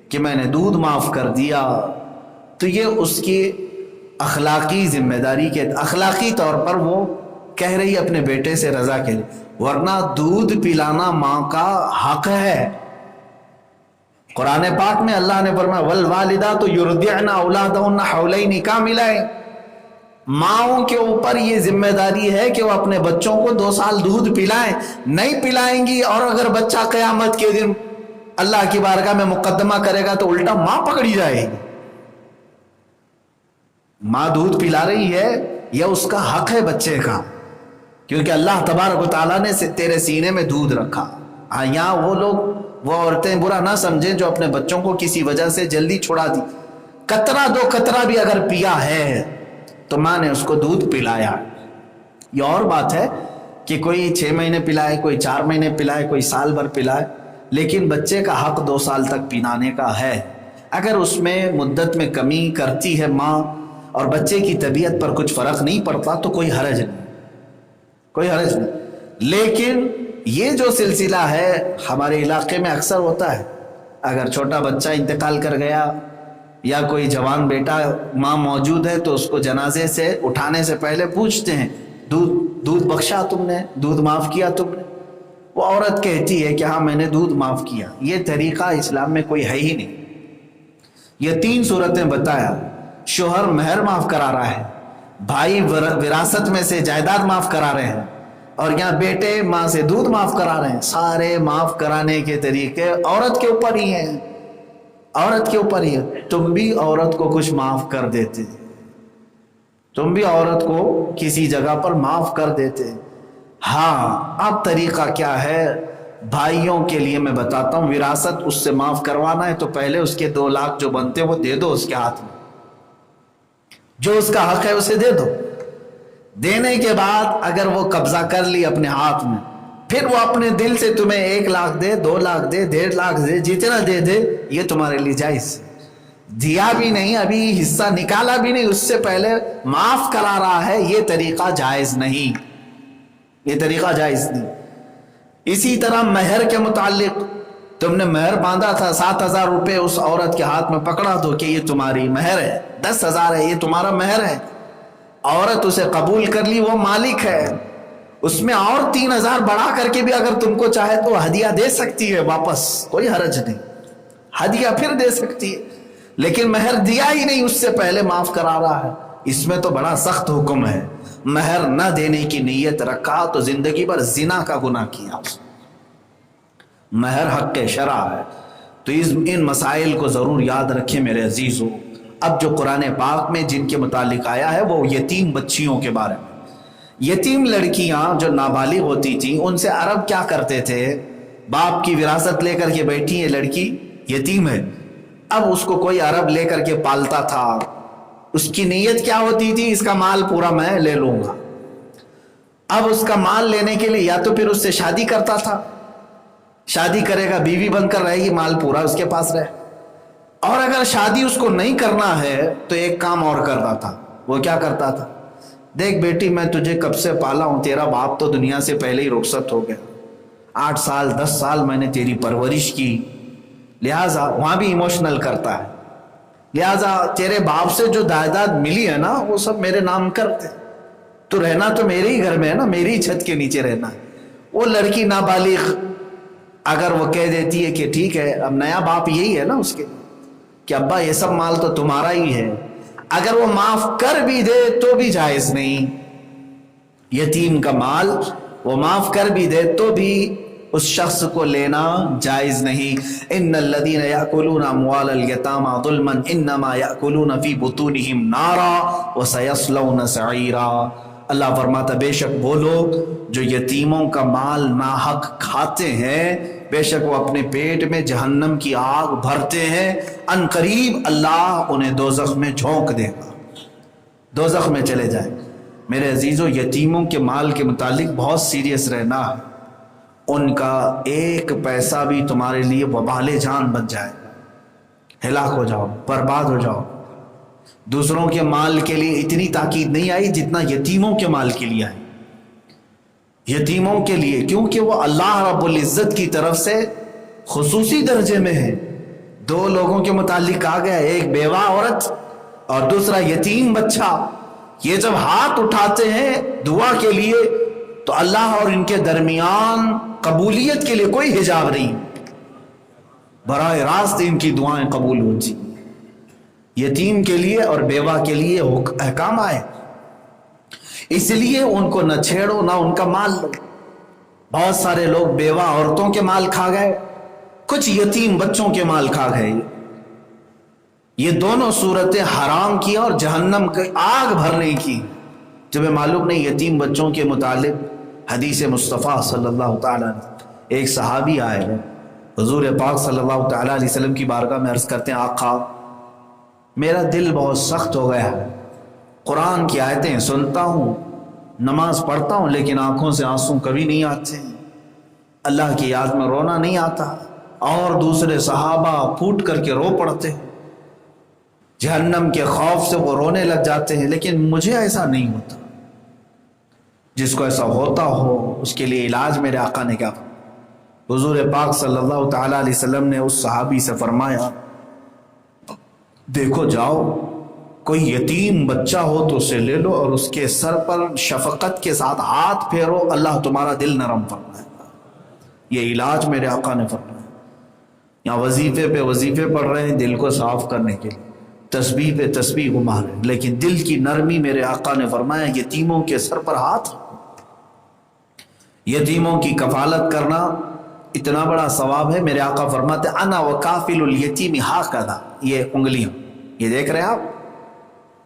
کہ میں نے دودھ معاف کر دیا تو یہ اس کی اخلاقی ذمہ داری کے اخلاقی طور پر وہ کہہ رہی اپنے بیٹے سے رضا کے لیے, ورنہ دودھ پلانا ماں کا حق ہے. قرآن پاک میں اللہ نے فرمایا والوالدات یرضعن اولادهن حولین کاملین, ماؤں کے اوپر یہ ذمہ داری ہے کہ وہ اپنے بچوں کو 2 سال دودھ پلائیں. نہیں پلائیں گی اور اگر بچہ قیامت کے دن اللہ کی بارگاہ میں مقدمہ کرے گا تو الٹا ماں پکڑی جائے گی. ماں دودھ پلا رہی ہے, یہ اس کا حق ہے بچے کا, کیونکہ اللہ تبارک و تعالیٰ نے تیرے سینے میں دودھ رکھا. ہاں یہاں وہ لوگ, وہ عورتیں برا نہ سمجھیں جو اپنے بچوں کو کسی وجہ سے جلدی چھوڑا دی. قطرہ 2 قطرہ بھی اگر پیا ہے تو ماں نے اس کو دودھ پلایا. یہ اور بات ہے کہ کوئی 6 مہینے پلائے, کوئی 4 مہینے پلائے, کوئی سال بھر پلائے, لیکن بچے کا حق 2 سال تک پلانے کا ہے. اگر اس میں مدت میں کمی کرتی ہے ماں اور بچے کی طبیعت پر کچھ فرق نہیں پڑتا تو کوئی حرج نہیں, کوئی حرج نہیں. لیکن یہ جو سلسلہ ہے ہمارے علاقے میں اکثر ہوتا ہے, اگر چھوٹا بچہ انتقال کر گیا یا کوئی جوان بیٹا ماں موجود ہے تو اس کو جنازے سے اٹھانے سے پہلے پوچھتے ہیں دودھ بخشا تم نے, دودھ معاف کیا تم نے؟ وہ عورت کہتی ہے کہ ہاں میں نے دودھ معاف کیا. یہ طریقہ اسلام میں کوئی ہے ہی نہیں. یہ 3 صورتیں بتایا, شوہر مہر معاف کرا رہا ہے, بھائی وراثت میں سے جائیداد معاف کرا رہے ہیں, اور یہاں بیٹے ماں سے دودھ معاف کرا رہے ہیں. سارے معاف کرانے کے طریقے عورت کے اوپر ہی ہیں, عورت کے اوپر ہی ہے. تم بھی عورت کو کچھ معاف کر دیتے, تم بھی عورت کو کسی جگہ پر معاف کر دیتے. ہاں اب طریقہ کیا ہے بھائیوں کے لیے میں بتاتا ہوں. وراثت اس سے معاف کروانا ہے تو پہلے اس کے 2 لاکھ جو بنتے وہ دے دو اس کے ہاتھ میں, جو اس کا حق ہے اسے دے دو. دینے کے بعد اگر وہ قبضہ کر لی اپنے ہاتھ میں, پھر وہ اپنے دل سے تمہیں 1 لاکھ دے, 2 لاکھ دے, 1.5 لاکھ دے, جتنا دے دے, یہ تمہارے لیے جائز. دیا بھی نہیں, ابھی حصہ نکالا بھی نہیں, اس سے پہلے معاف کرا رہا ہے, یہ طریقہ جائز نہیں. یہ طریقہ جائز نہیں۔ اسی طرح مہر کے متعلق، تم نے مہر باندھا تھا 7,000 روپے اس عورت کے ہاتھ میں پکڑا دو کہ یہ تمہاری مہر ہے، 10,000 ہے، یہ تمہارا مہر ہے، عورت اسے قبول کر لی، وہ مالک ہے، اس میں اور 3,000 بڑھا کر کے بھی اگر تم کو چاہے تو ہدیہ دے سکتی ہے واپس، کوئی حرج نہیں، ہدیہ پھر دے سکتی ہے، لیکن مہر دیا ہی نہیں اس سے پہلے معاف کرا رہا ہے، اس میں تو بڑا سخت حکم ہے۔ مہر نہ دینے کی نیت رکھا تو زندگی بھر زنا کا گناہ کیا، مہر حق شرع ہے۔ تو ان مسائل کو ضرور یاد رکھیں میرے عزیزو۔ اب جو قرآن پاک میں جن کے متعلق آیا ہے وہ یتیم بچیوں کے بارے میں، یتیم لڑکیاں جو نابالغ ہوتی تھیں، ان سے عرب کیا کرتے تھے، باپ کی وراثت لے کر کے بیٹھی ہے لڑکی، یتیم ہے، اب اس کو کوئی عرب لے کر کے پالتا تھا، اس کی نیت کیا ہوتی تھی، اس کا مال پورا میں لے لوں گا۔ اب اس کا مال لینے کے لیے یا تو پھر اس سے شادی کرتا تھا، شادی کرے گا، بیوی بن کر رہے گی، مال پورا اس کے پاس رہے، اور اگر شادی اس کو نہیں کرنا ہے تو ایک کام اور کرتا تھا۔ وہ کیا کرتا تھا، دیکھ بیٹی میں تجھے کب سے پالا ہوں، تیرا باپ تو دنیا سے پہلے ہی رخصت ہو گیا، 8 سال 10 سال میں نے تیری پرورش کی، لہٰذا وہاں بھی ایموشنل کرتا ہے، لہٰذا تیرے باپ سے جو جائیداد ملی ہے نا وہ سب میرے نام کرتے، تو رہنا تو میرے ہی گھر میں ہے نا، میری ہی چھت کے نیچے رہنا ہے۔ وہ لڑکی نابالغ اگر وہ کہہ دیتی ہے کہ ٹھیک ہے، اب نیا باپ یہی ہے نا اس کے کہ ابا یہ سب مال تو تمہارا ہی ہے، اگر وہ معاف کر بھی دے تو بھی جائز نہیں، یتیم کا مال وہ معاف کر بھی دے تو بھی اس شخص کو لینا جائز نہیں۔ ان الذين ياكلون اموال اليتامى ظلما انما ياكلون في بطونهم نارا وسيصلون سعيرا۔ اللہ فرماتا بے شک وہ لوگ جو یتیموں کا مال ناحق کھاتے ہیں، بے شک وہ اپنے پیٹ میں جہنم کی آگ بھرتے ہیں، ان قریب اللہ انہیں دوزخ میں جھونک دے گا، دوزخ میں چلے جائیں۔ میرے عزیزو، یتیموں کے مال کے متعلق بہت سیریس رہنا ہے، ان کا ایک پیسہ بھی تمہارے لیے وبال جان بن جائے، ہلاک ہو جاؤ، برباد ہو جاؤ۔ دوسروں کے مال کے لیے اتنی تاکید نہیں آئی جتنا یتیموں کے مال کے لیے آئی، یتیموں کے لیے، کیونکہ وہ اللہ رب العزت کی طرف سے خصوصی درجے میں ہے۔ 2 لوگوں کے متعلق کہا گیا، ایک بیوہ عورت اور دوسرا یتیم بچہ، یہ جب ہاتھ اٹھاتے ہیں دعا کے لیے تو اللہ اور ان کے درمیان قبولیت کے لیے کوئی حجاب نہیں، براہ راست ان کی دعائیں قبول ہوتی۔ یتیم کے لیے اور بیوہ کے لیے احکام آئے، اس لیے ان کو نہ چھیڑو نہ ان کا مال لو۔ بہت سارے لوگ بیوہ عورتوں کے مال کھا گئے، کچھ یتیم بچوں کے مال کھا گئے، یہ دونوں صورتیں حرام کی اور جہنم کی آگ بھرنے کی۔ تمہیں معلوم نہیں یتیم بچوں کے متعلق حدیث مصطفیٰ صلی اللہ تعالیٰ ایک صحابی آئے ہیں حضور پاک صلی اللہ تعالیٰ علیہ وسلم کی بارگاہ میں عرض کرتے ہیں، آقا میرا دل بہت سخت ہو گیا ہے، قرآن کی آیتیں سنتا ہوں، نماز پڑھتا ہوں، لیکن آنکھوں سے آنسو کبھی نہیں آتے، اللہ کی یاد میں رونا نہیں آتا، اور دوسرے صحابہ پھوٹ کر کے رو پڑتے ہیں، جہنم کے خوف سے وہ رونے لگ جاتے ہیں، لیکن مجھے ایسا نہیں ہوتا۔ جس کو ایسا ہوتا ہو اس کے لیے علاج میرے آقا نے کیا، حضور پاک صلی اللہ تعالیٰ علیہ وسلم نے اس صحابی سے فرمایا، دیکھو جاؤ کوئی یتیم بچہ ہو تو اسے لے لو اور اس کے سر پر شفقت کے ساتھ ہاتھ پھیرو، اللہ تمہارا دل نرم فرمائے گا۔ یہ علاج میرے آقا نے فرمایا۔ یہاں وظیفے پہ وظیفے پڑھ رہے ہیں دل کو صاف کرنے کے لیے، تسبیح پہ تسبیح گھما رہے ہیں، لیکن دل کی نرمی میرے آقا نے فرمایا یتیموں کے سر پر ہاتھ، یتیموں کی کفالت کرنا اتنا بڑا ثواب ہے۔ میرے آقا فرماتے انا وکافل الیتیم ہاکذا، یہ انگلیاں، یہ دیکھ رہے ہیں آپ،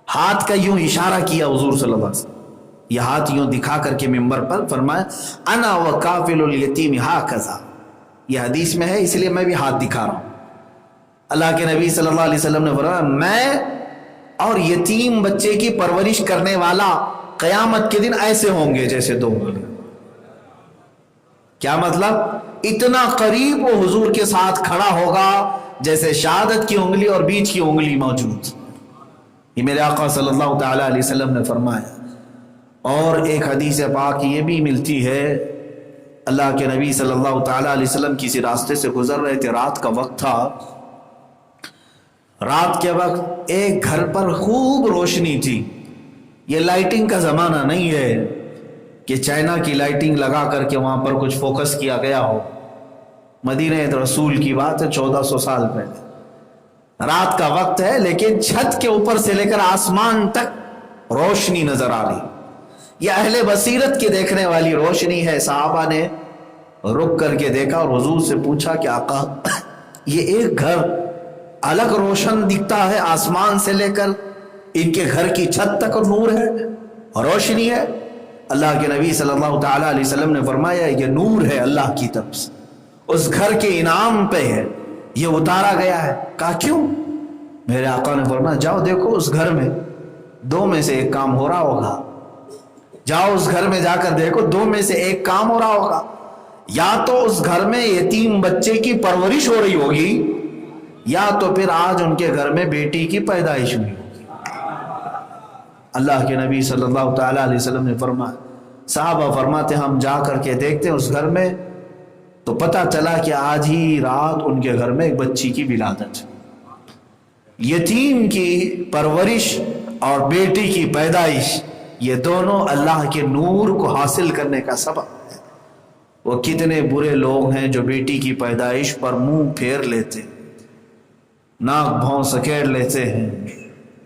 ہاتھ کا یوں اشارہ کیا حضور صلی اللہ علیہ وسلم، یہ ہاتھ یوں دکھا کر کے ممبر پر فرمایا انا وکافل الیتیم ہاکذا، یہ حدیث میں ہے اس لیے میں بھی ہاتھ دکھا رہا ہوں۔ اللہ کے نبی صلی اللہ علیہ وسلم نے فرمایا میں اور یتیم بچے کی پرورش کرنے والا قیامت کے دن ایسے ہوں گے جیسے 2 انگلیاں۔ کیا مطلب؟ اتنا قریب وہ حضور کے ساتھ کھڑا ہوگا جیسے شہادت کی انگلی اور بیچ کی انگلی موجود۔ یہ میرے آقا صلی اللہ تعالیٰ علیہ وسلم نے فرمایا۔ اور ایک حدیث پاک یہ بھی ملتی ہے، اللہ کے نبی صلی اللہ تعالیٰ علیہ وسلم کسی راستے سے گزر رہے تھے، رات کا وقت تھا، رات کے وقت ایک گھر پر خوب روشنی تھی۔ یہ لائٹنگ کا زمانہ نہیں ہے کہ چائنا کی لائٹنگ لگا کر کے وہاں پر کچھ فوکس کیا گیا ہو، مدینہ رسول کی بات ہے 1400 سال پہلے، رات کا وقت ہے لیکن چھت کے اوپر سے لے کر آسمان تک روشنی نظر آ رہی۔ یہ اہل بصیرت کی دیکھنے والی روشنی ہے۔ صحابہ نے رک کر کے دیکھا اور حضور سے پوچھا کہ آقا یہ ایک گھر الگ روشن دکھتا ہے، آسمان سے لے کر ان کے گھر کی چھت تک نور ہے، روشنی ہے؟ اللہ کے نبی صلی اللہ تعالیٰ علیہ وسلم نے فرمایا یہ نور ہے اللہ کی طرف سے، اس گھر کے انعام پہ ہے، یہ اتارا گیا ہے۔ کہا کیوں؟ میرے آقا نے فرمایا جاؤ دیکھو اس گھر میں دو میں سے ایک کام ہو رہا ہوگا، جاؤ اس گھر میں جا کر دیکھو دو میں سے ایک کام ہو رہا ہوگا، یا تو اس گھر میں یتیم بچے کی پرورش ہو رہی ہوگی، یا تو پھر آج ان کے گھر میں بیٹی کی پیدائش ہوئی ہوگی۔ اللہ کے نبی صلی اللہ تعالیٰ علیہ وسلم نے فرمایا، صحابہ فرماتے ہم جا کر کے دیکھتے ہیں اس گھر میں، تو پتہ چلا کہ آج ہی رات ان کے گھر میں ایک بچی کی ولادت۔ یتیم کی پرورش اور بیٹی کی پیدائش، یہ دونوں اللہ کے نور کو حاصل کرنے کا سبب ہے۔ وہ کتنے برے لوگ ہیں جو بیٹی کی پیدائش پر منہ پھیر لیتے، ناک بھون سکیڑ لیتے ہیں،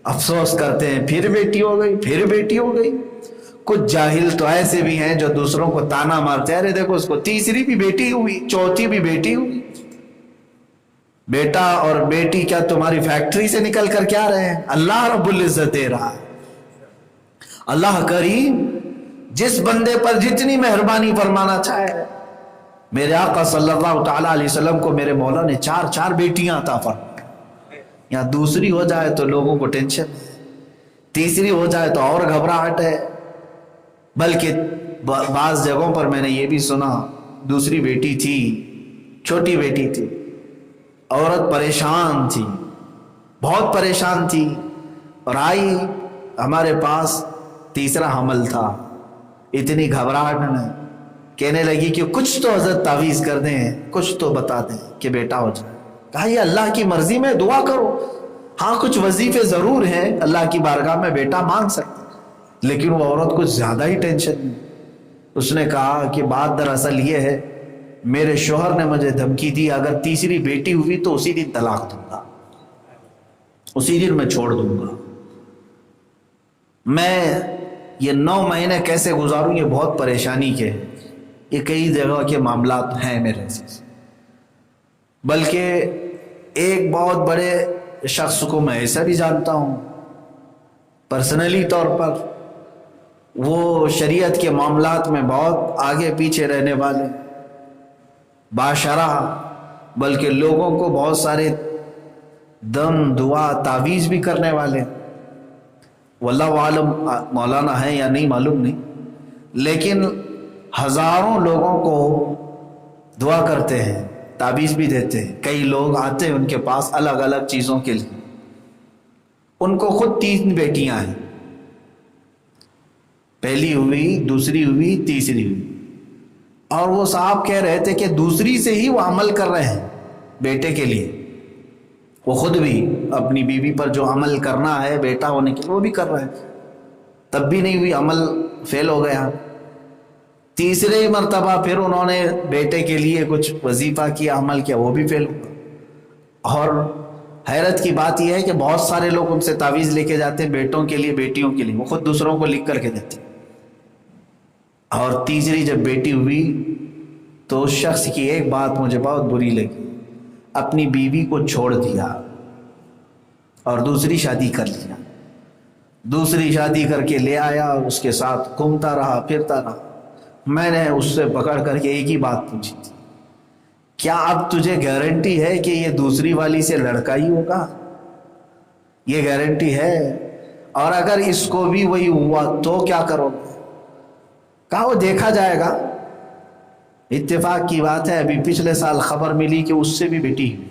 افسوس کرتے ہیں پھر بیٹی ہو گئی، پھر بیٹی ہو گئی۔ کچھ جاہل تو ایسے بھی ہیں جو دوسروں کو تانا مارتے ہیں، ارے دیکھو اس کو تیسری بھی بیٹی ہوئی، چوتھی بھی بیٹی ہوئی۔ بیٹا اور بیٹی کیا تمہاری فیکٹری سے نکل کر کیا رہے ہیں؟ اللہ رب العزت دے رہا ہے۔ اللہ کریم جس بندے پر جتنی مہربانی فرمانا چاہے۔ میرے آقا صلی اللہ تعالیٰ علیہ وسلم کو میرے مولا نے 4 بیٹیاں عطا فرمائیں۔ یا دوسری ہو جائے تو لوگوں کو ٹینشن ہے، تیسری ہو جائے تو اور گھبراہٹ ہے، بلکہ بعض جگہوں پر میں نے یہ بھی سنا دوسری بیٹی تھی، چھوٹی بیٹی تھی، عورت پریشان تھی، بہت پریشان تھی، اور آئی ہمارے پاس، تیسرا حمل تھا، اتنی گھبراہٹ میں کہنے لگی کہ کچھ تو حضرت تعویذ کر دیں، کچھ تو بتا دیں کہ بیٹا ہو جائے۔ کہا یہ اللہ کی مرضی میں دعا کرو، ہاں کچھ وظیفے ضرور ہیں اللہ کی بارگاہ میں بیٹا مانگ سکتے، لیکن وہ عورت کچھ زیادہ ہی ٹینشن میں۔ اس نے کہا کہ بات دراصل یہ ہے، میرے شوہر نے مجھے دھمکی دی اگر تیسری بیٹی ہوئی تو اسی دن طلاق دوں گا، اسی دن میں چھوڑ دوں گا، میں یہ 9 مہینے کیسے گزاروں، یہ بہت پریشانی کے ہیں۔ یہ کئی جگہ کے معاملات ہیں میرے سے، بلکہ ایک بہت بڑے شخص کو میں ایسا بھی جانتا ہوں پرسنلی طور پر، وہ شریعت کے معاملات میں بہت آگے پیچھے رہنے والے، باشرح، بلکہ لوگوں کو بہت سارے دم دعا تعویذ بھی کرنے والے، واللہ عالم مولانا ہے یا نہیں معلوم نہیں، لیکن ہزاروں لوگوں کو دعا کرتے ہیں، تعویذ بھی دیتے ہیں۔ کئی لوگ آتے ہیں ان کے پاس الگ الگ چیزوں کے لیے، ان کو خود 3 بیٹیاں ہیں، پہلی ہوئی، دوسری ہوئی، تیسری ہوئی، اور وہ صاحب کہہ رہے تھے کہ دوسری سے ہی وہ عمل کر رہے ہیں بیٹے کے لیے، وہ خود بھی اپنی بیوی پر جو عمل کرنا ہے بیٹا ہونے کے لیے وہ بھی کر رہے ہیں، تب بھی نہیں ہوئی، عمل فیل ہو گیا۔ تیسرے مرتبہ پھر انہوں نے بیٹے کے لیے کچھ وظیفہ کیا، عمل کیا، وہ بھی فیل ہوا۔ اور حیرت کی بات یہ ہے کہ بہت سارے لوگ ان سے تعویذ لے کے جاتے ہیں بیٹوں کے لیے، بیٹیوں کے لیے، وہ خود دوسروں کو لکھ کر کے دیتے ہیں۔ اور تیسری جب بیٹی ہوئی تو اس شخص کی ایک بات مجھے بہت بری لگی، اپنی بیوی کو چھوڑ دیا اور دوسری شادی کر لیا، دوسری شادی کر کے لے آیا اور اس کے ساتھ گھومتا رہا، پھرتا رہا۔ میں نے اس سے پکڑ کر کے ایک ہی بات پوچھی تھی، کیا اب تجھے گارنٹی ہے کہ یہ دوسری والی سے لڑکا ہی ہوگا؟ یہ گارنٹی ہے؟ اور اگر اس کو بھی وہی ہوا تو کیا کرو گے؟ کہا وہ دیکھا جائے گا۔ اتفاق کی بات ہے ابھی پچھلے سال خبر ملی کہ اس سے بھی بیٹی ہوئی۔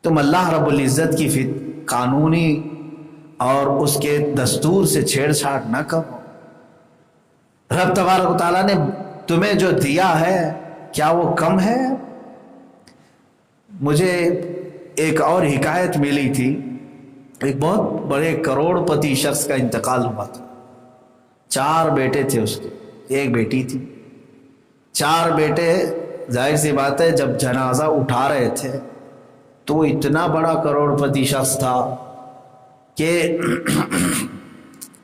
تم اللہ رب العزت کی قانونی اور اس کے دستور سے چھیڑ چھاڑ نہ کرو. رب تبارک و تعالیٰ نے تمہیں جو دیا ہے کیا وہ کم ہے؟ مجھے ایک اور حکایت ملی تھی. ایک بہت بڑے کروڑ پتی شخص کا انتقال ہوا تھا. 4 بیٹے تھے اس کے، ایک بیٹی تھی. 4 بیٹے، ظاہر سی بات ہے جب جنازہ اٹھا رہے تھے تو اتنا بڑا کروڑ پتی شخص تھا کہ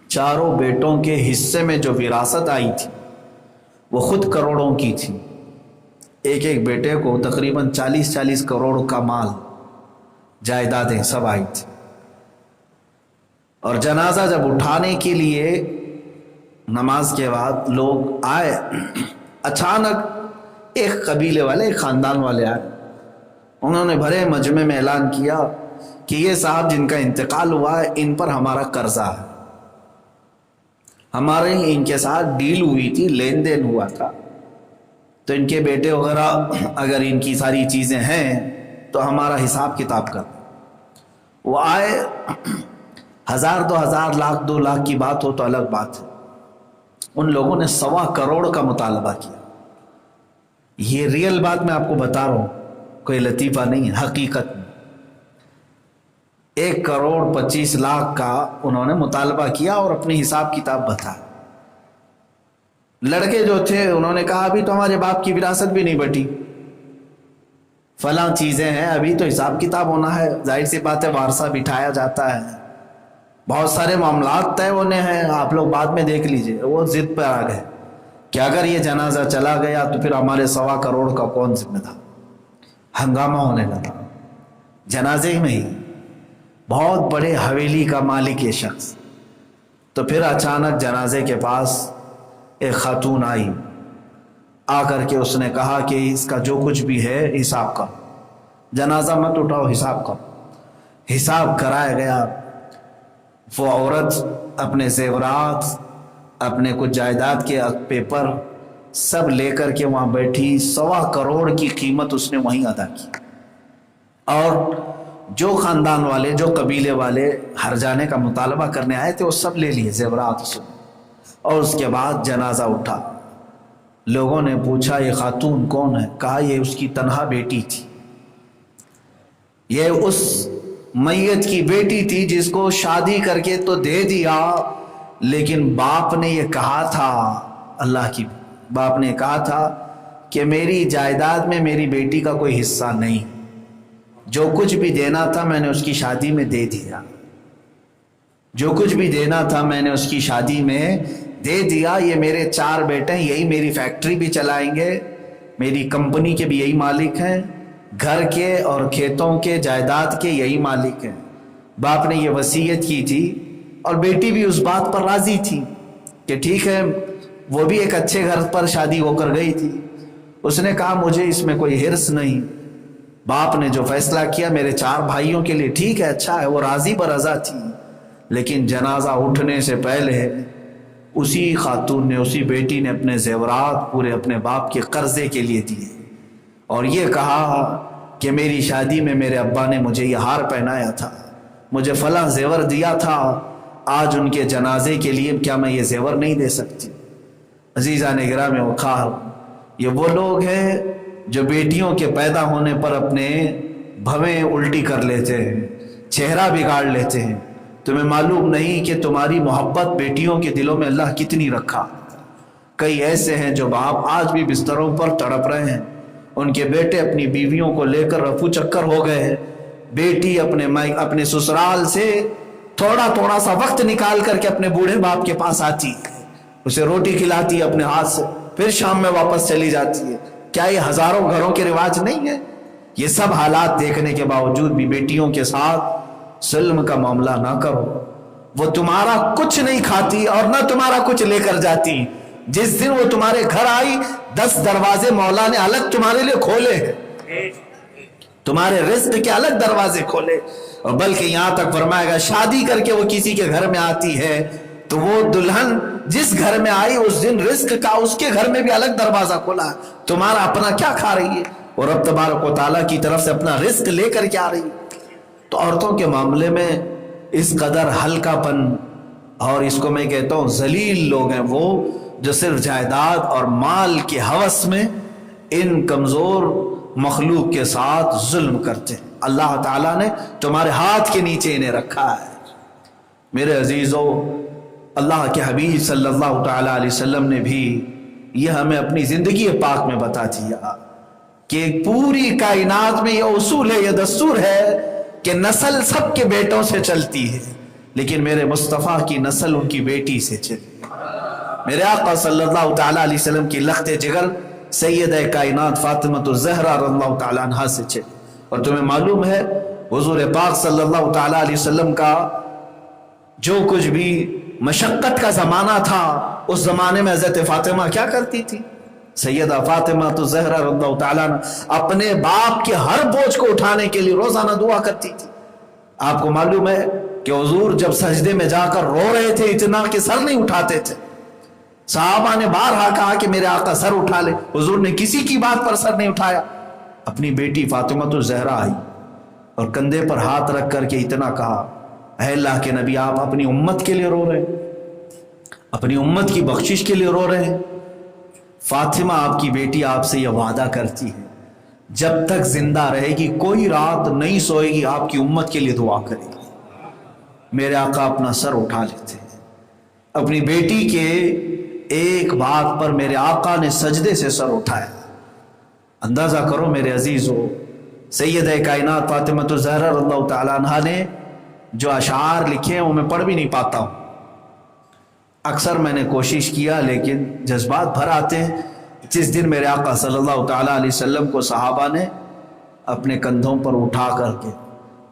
4 بیٹوں کے حصے میں جو وراثت آئی تھی وہ خود کروڑوں کی تھی. ایک ایک بیٹے کو تقریباً 40 کروڑ کا مال، جائیدادیں سب آئی تھی. اور جنازہ جب اٹھانے کے لیے نماز کے بعد لوگ آئے، اچانک ایک قبیلے والے، ایک خاندان والے آئے. انہوں نے بھرے مجمع میں اعلان کیا کہ یہ صاحب جن کا انتقال ہوا ہے ان پر ہمارا قرضہ ہے، ہمارے ان کے ساتھ ڈیل ہوئی تھی، لین دین ہوا تھا، تو ان کے بیٹے وغیرہ اگر ان کی ساری چیزیں ہیں تو ہمارا حساب کتاب کر. وہ آئے، 1000 2000 لاکھ 2 لاکھ کی بات ہو تو الگ بات ہے. ان لوگوں نے 1.25 کروڑ کا مطالبہ کیا. یہ ریئل بات میں آپ کو بتا رہا ہوں، کوئی لطیفہ نہیں ہے، حقیقت میں 1 کروڑ 25 لاکھ کا انہوں نے مطالبہ کیا اور اپنی حساب کتاب بتایا. لڑکے جو تھے انہوں نے کہا ابھی تو ہمارے باپ کی وراثت بھی نہیں بٹی، فلاں چیزیں ہیں، ابھی تو حساب کتاب ہونا ہے. ظاہر سی بات ہے وارثہ بٹھایا جاتا ہے، بہت سارے معاملات طے ہونے ہیں، آپ لوگ بعد میں دیکھ لیجئے. وہ ضد پہ آ گئے کہ اگر یہ جنازہ چلا گیا تو پھر ہمارے 1.25 کروڑ کا کون ذمہ دار. ہنگامہ ہونے لگا. جنازے میں ہی بہت بڑے حویلی کا مالک یہ شخص. تو پھر اچانک جنازے کے پاس ایک خاتون آئی، آ کر کے اس نے کہا کہ اس کا جو کچھ بھی ہے حساب کا، جنازہ مت اٹھاؤ، حساب کا. حساب کرایا گیا. وہ عورت اپنے زیورات، اپنے کچھ جائیداد کے پیپر سب لے کر کے وہاں بیٹھی. 1.25 کروڑ کی قیمت اس نے وہیں ادا کی. اور جو خاندان والے، جو قبیلے والے ہر جانے کا مطالبہ کرنے آئے تھے وہ سب لے لیے زیورات اس نے. اور اس کے بعد جنازہ اٹھا. لوگوں نے پوچھا یہ خاتون کون ہے؟ کہا یہ اس کی تنہا بیٹی تھی، یہ اس میت کی بیٹی تھی جس کو شادی کر کے تو دے دیا، لیکن باپ نے یہ کہا تھا، اللہ کی باپ نے کہا تھا کہ میری جائیداد میں میری بیٹی کا کوئی حصہ نہیں، جو کچھ بھی دینا تھا میں نے اس کی شادی میں دے دیا، جو کچھ بھی دینا تھا میں نے اس کی شادی میں دے دیا. یہ میرے 4 بیٹے ہیں، یہی میری فیکٹری بھی چلائیں گے، میری کمپنی کے بھی یہی مالک ہیں، گھر کے اور کھیتوں کے جائیداد کے یہی مالک ہیں. باپ نے یہ وصیت کی تھی اور بیٹی بھی اس بات پر راضی تھی کہ ٹھیک ہے. وہ بھی ایک اچھے گھر پر شادی ہو کر گئی تھی. اس نے کہا مجھے اس میں کوئی حرص نہیں، باپ نے جو فیصلہ کیا میرے 4 بھائیوں کے لیے ٹھیک ہے، اچھا ہے. وہ راضی برضا تھی. لیکن جنازہ اٹھنے سے پہلے اسی خاتون نے، اسی بیٹی نے اپنے زیورات پورے اپنے باپ کے قرضے کے لیے دیے اور یہ کہا کہ میری شادی میں میرے ابا نے مجھے یہ ہار پہنایا تھا، مجھے فلاں زیور دیا تھا، آج ان کے جنازے کے لیے کیا میں یہ زیور نہیں دے سکتی؟ عزیزان گرامی وقار، یہ وہ لوگ ہیں جو بیٹیوں کے پیدا ہونے پر اپنے بھویں الٹی کر لیتے ہیں، چہرہ بگاڑ لیتے ہیں. تمہیں معلوم نہیں کہ تمہاری محبت بیٹیوں کے دلوں میں اللہ کتنی رکھا. کئی ایسے ہیں جو باپ آج بھی بستروں پر تڑپ رہے ہیں، ان کے بیٹے اپنی بیویوں کو لے کر رفو چکر ہو گئے ہیں. بیٹی اپنے سسرال سے تھوڑا سا وقت نکال کر کے اپنے بوڑھے باپ کے پاس آتی ہے، اسے روٹی کھلاتی ہے اپنے ہاتھ سے، پھر شام میں واپس چلی جاتی ہے. کیا یہ ہزاروں گھروں کے رواج نہیں ہے؟ یہ سب حالات دیکھنے کے باوجود بھی بیٹیوں کے ساتھ ظلم کا معاملہ نہ کرو. وہ تمہارا کچھ نہیں کھاتی اور نہ تمہارا کچھ لے کر جاتی. جس دن وہ تمہارے گھر آئی 10 دروازے مولا نے الگ تمہارے لیے کھولے ہیں، تمہارے رزق کے الگ دروازے کھولے. اور بلکہ یہاں تک فرمائے گا شادی کر کے وہ کسی کے گھر میں آتی ہے تو وہ دلہن جس گھر میں آئی اس دن رزق کا اس کے گھر میں بھی الگ دروازہ کھولا. تمہارا اپنا کیا کھا رہی ہے اور رب تبارک و تعالیٰ کی طرف سے اپنا رزق لے کر کے آ رہی ہے. تو عورتوں کے معاملے میں اس قدر ہلکا پن، اور اس کو میں کہتا ہوں ذلیل لوگ ہیں وہ جو صرف جائیداد اور مال کے ہوس میں ان کمزور مخلوق کے ساتھ ظلم کرتے ہیں۔ اللہ تعالیٰ نے تمہارے ہاتھ کے نیچے انہیں رکھا ہے۔ میرے عزیزو، اللہ کے حبیب صلی اللہ تعالیٰ علیہ وسلم نے بھی یہ ہمیں اپنی زندگی پاک میں بتا دیا کہ پوری کائنات میں یہ اصول ہے، یہ دستور ہے کہ نسل سب کے بیٹوں سے چلتی ہے، لیکن میرے مصطفیٰ کی نسل ان کی بیٹی سے چلتی ہے۔ میرے آقا صلی اللہ تعالیٰ علیہ وسلم کی لخت جگر سیدہ کائنات فاطمہ الزہرا رضی اللہ تعالیٰ عنہا سے چلی، اور تمہیں معلوم ہے حضور پاک صلی اللہ تعالیٰ علیہ وسلم کا جو کچھ بھی مشقت کا زمانہ تھا، اس زمانے میں حضرت فاطمہ کیا کرتی تھی؟ سیدہ فاطمہ الزہرا رضی اللہ تعالیٰ عنہ اپنے باپ کے ہر بوجھ کو اٹھانے کے لیے روزانہ دعا کرتی تھی۔ آپ کو معلوم ہے کہ حضور جب سجدے میں جا کر رو رہے تھے اتنا کہ سر نہیں اٹھاتے تھے، صحابہ نے بارہا کہا کہ میرے آقا سر اٹھا لے، حضور نے کسی کی بات پر سر نہیں اٹھایا۔ اپنی بیٹی فاطمہ الزہرا آئی اور کندھے پر ہاتھ رکھ کر کے اتنا کہا، اے اللہ کے نبی، آپ اپنی امت کے لیے رو رہے ہیں، اپنی امت کی بخشش کے لیے رو رہے ہیں؟ فاطمہ آپ کی بیٹی آپ سے یہ وعدہ کرتی ہے جب تک زندہ رہے گی کوئی رات نہیں سوئے گی، آپ کی امت کے لیے دعا کرے گی۔ میرے آقا اپنا سر اٹھا لیتے ہیں، اپنی بیٹی کے ایک بات پر میرے آقا نے سجدے سے سر اٹھایا۔ اندازہ کرو میرے عزیزو، سیدہ کائنات فاطمہ الزہرا رضی اللہ تعالیٰ عنہا نے جو اشعار لکھے ہیں وہ میں پڑھ بھی نہیں پاتا ہوں، اکثر میں نے کوشش کیا لیکن جذبات بھر آتے ہیں۔ جس دن میرے آقا صلی اللہ تعالیٰ علیہ وسلم کو صحابہ نے اپنے کندھوں پر اٹھا کر کے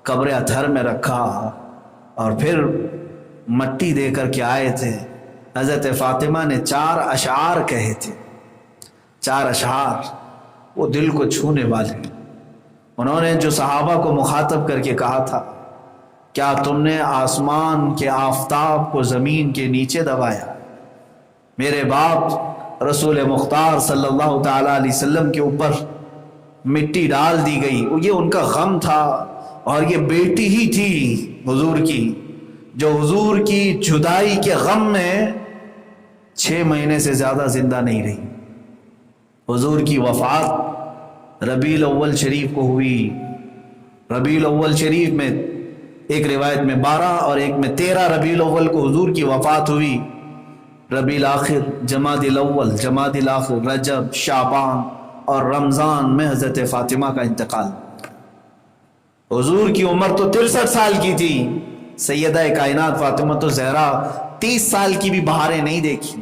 قبر اطہر میں رکھا اور پھر مٹی دے کر کے آئے تھے، حضرت فاطمہ نے 4 اشعار کہے تھے، 4 اشعار وہ دل کو چھونے والے۔ انہوں نے جو صحابہ کو مخاطب کر کے کہا تھا، کیا تم نے آسمان کے آفتاب کو زمین کے نیچے دبایا؟ میرے باپ رسول مختار صلی اللہ تعالیٰ علیہ وسلم کے اوپر مٹی ڈال دی گئی، یہ ان کا غم تھا، اور یہ بیٹی ہی تھی حضور کی جو حضور کی جدائی کے غم میں 6 مہینے سے زیادہ زندہ نہیں رہی۔ حضور کی وفات ربیع الاول شریف کو ہوئی۔ ربیع الاول شریف میں ایک روایت میں 12 اور ایک میں 13 ربیع الاول کو حضور کی وفات ہوئی۔ ربیع الاخر، جمادی الاول، جمادی الاخر، رجب، شعبان اور رمضان میں حضرت فاطمہ کا انتقال۔ حضور کی عمر تو 63 سال کی تھی، سیدہ کائنات فاطمہ الزہرا 30 سال کی بھی بہاریں نہیں دیکھی۔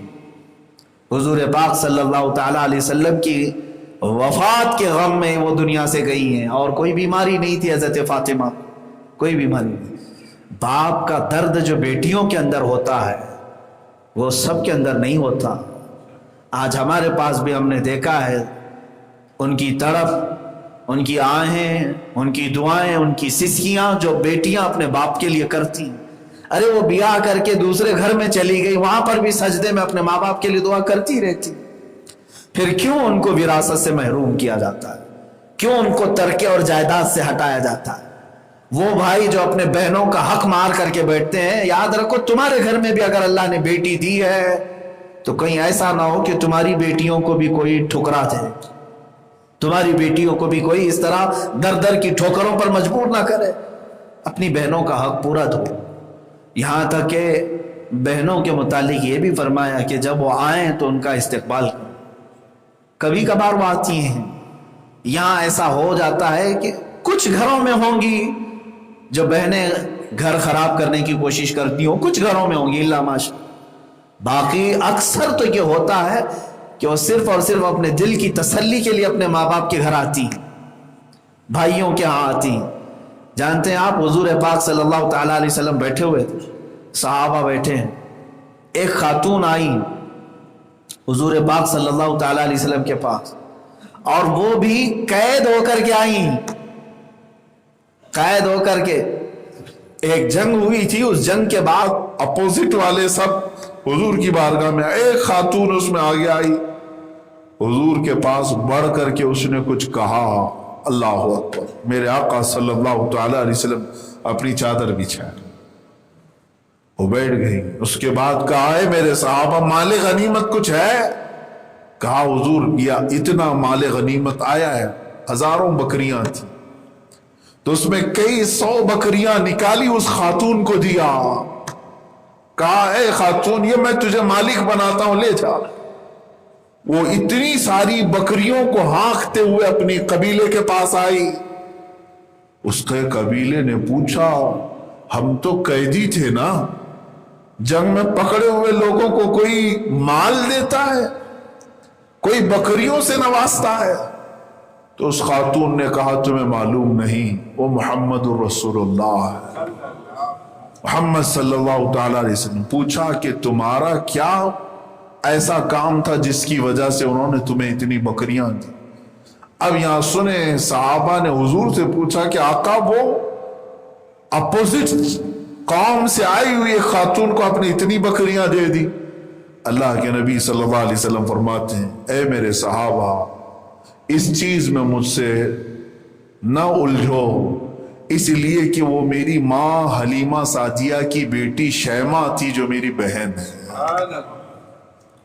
حضور پاک صلی اللہ تعالیٰ علیہ وسلم کی وفات کے غم میں وہ دنیا سے گئی ہیں، اور کوئی بیماری نہیں تھی حضرت فاطمہ، کوئی بیماری نہیں۔ باپ کا درد جو بیٹیوں کے اندر ہوتا ہے وہ سب کے اندر نہیں ہوتا۔ آج ہمارے پاس بھی ہم نے دیکھا ہے ان کی تڑپ، ان کی آہیں، ان کی دعائیں، ان کی سسکیاں جو بیٹیاں اپنے باپ کے لیے کرتی۔ ارے وہ بیاہ کر کے دوسرے گھر میں چلی گئی، وہاں پر بھی سجدے میں اپنے ماں باپ کے لیے دعا کرتی رہتی۔ پھر کیوں ان کو وراثت سے محروم کیا جاتا ہے؟ کیوں ان کو ترکے اور جائیداد سے ہٹایا جاتا ہے؟ وہ بھائی جو اپنے بہنوں کا حق مار کر کے بیٹھتے ہیں، یاد رکھو تمہارے گھر میں بھی اگر اللہ نے بیٹی دی ہے تو کہیں ایسا نہ ہو کہ تمہاری بیٹیوں کو بھی کوئی ٹھکرا دے، تمہاری بیٹیوں کو بھی کوئی اس طرح در در کی ٹھوکروں پر مجبور نہ کرے۔ اپنی بہنوں کا حق پورا دو۔ یہاں تک کہ بہنوں کے متعلق یہ بھی فرمایا کہ جب وہ آئیں تو ان کا استقبال کرو۔ کبھی کبھار وہ آتی ہیں، یہاں ایسا ہو جاتا ہے کہ کچھ گھروں میں ہوں گی جو بہنیں گھر خراب کرنے کی کوشش کرتی ہوں، کچھ گھروں میں ہوں گی اللہ ماشاء، باقی اکثر تو یہ ہوتا ہے کہ وہ صرف اور صرف اپنے دل کی تسلی کے لیے اپنے ماں باپ کے گھر آتی، بھائیوں کے ہاں آتی۔ جانتے ہیں آپ حضور پاک صلی اللہ تعالیٰ علیہ وسلم بیٹھے ہوئے تھے، صحابہ بیٹھے ہیں، ایک خاتون آئی حضور پاک صلی اللہ تعالیٰ علیہ وسلم کے پاس، اور وہ بھی قید ہو کر کے آئیں، قید ہو کر کے۔ ایک جنگ ہوئی تھی، اس جنگ کے بعد اپوزٹ والے سب حضور کی بارگاہ میں، ایک خاتون اس میں آگے آئی، حضور کے پاس بڑھ کر کے اس نے کچھ کہا، اللہ اکبر، میرے آقا صلی اللہ تعالیٰ علیہ وسلم اپنی چادر بچھائے وہ بیٹھ گئی. اس کے بعد کہا ہے میرے صحابہ مال غنیمت کچھ ہے؟ کہا حضور یا اتنا مال غنیمت آیا ہے, ہزاروں بکریاں تھیں, تو اس میں کئی 100 بکریاں نکالی اس خاتون کو دیا. کہا اے خاتون یہ میں تجھے مالک بناتا ہوں, لے جا. وہ اتنی ساری بکریوں کو ہانکتے ہوئے اپنی قبیلے کے پاس آئی. اس کے قبیلے نے پوچھا ہم تو قیدی تھے نا, جنگ میں پکڑے ہوئے لوگوں کو کوئی مال دیتا ہے, کوئی بکریوں سے نوازتا ہے؟ تو اس خاتون نے کہا تمہیں معلوم نہیں, وہ محمد الرسول اللہ ہے, محمد صلی اللہ تعالی علیہ وسلم. پوچھا کہ تمہارا کیا ایسا کام تھا جس کی وجہ سے انہوں نے تمہیں اتنی بکریاں دی؟ اب یہاں سنیں, صحابہ نے حضور سے پوچھا کہ آقا وہ اپوزٹ قوم سے آئی ہوئی ایک خاتون کو اپنی اتنی بکریاں دے دی. اللہ کے نبی صلی اللہ علیہ وسلم فرماتے ہیں اے میرے صحابہ اس چیز میں مجھ سے نہ الجھو, اس لیے کہ وہ میری ماں حلیمہ سعدیہ کی بیٹی شیمہ تھی جو میری بہن ہے.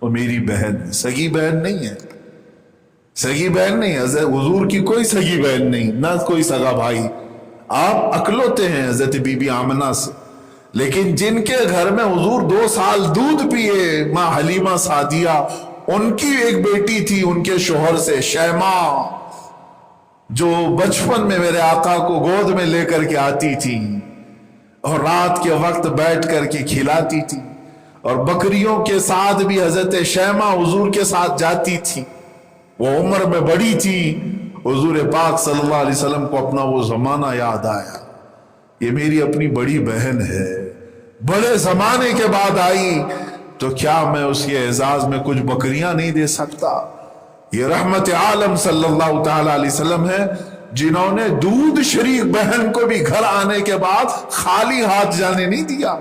وہ میری بہن ہے, سگی بہن نہیں ہے, سگی بہن نہیں. حضور کی کوئی سگی بہن نہیں, نہ کوئی سگا بھائی. آپ اکلوتے ہیں حضرت بی بی آمنہ سے, لیکن جن کے گھر میں حضور 2 سال دودھ پیے, ماں حلیمہ سعدیہ, ان کی ایک بیٹی تھی ان کے شوہر سے, شیمہ, جو بچپن میں میرے آقا کو گود میں لے کر کے آتی تھی اور رات کے وقت بیٹھ کر کے کھلاتی تھی, اور بکریوں کے ساتھ بھی حضرت شیمہ حضور کے ساتھ جاتی تھی. وہ عمر میں بڑی تھی. حضور پاک صلی اللہ علیہ وسلم کو اپنا وہ زمانہ یاد آیا, یہ میری اپنی بڑی بہن ہے, بڑے زمانے کے بعد آئی, تو کیا میں اس کے اعزاز میں کچھ بکریاں نہیں دے سکتا؟ یہ رحمت عالم صلی اللہ تعالی علیہ وسلم ہے جنہوں نے دودھ شریک بہن کو بھی گھر آنے کے بعد خالی ہاتھ جانے نہیں دیا,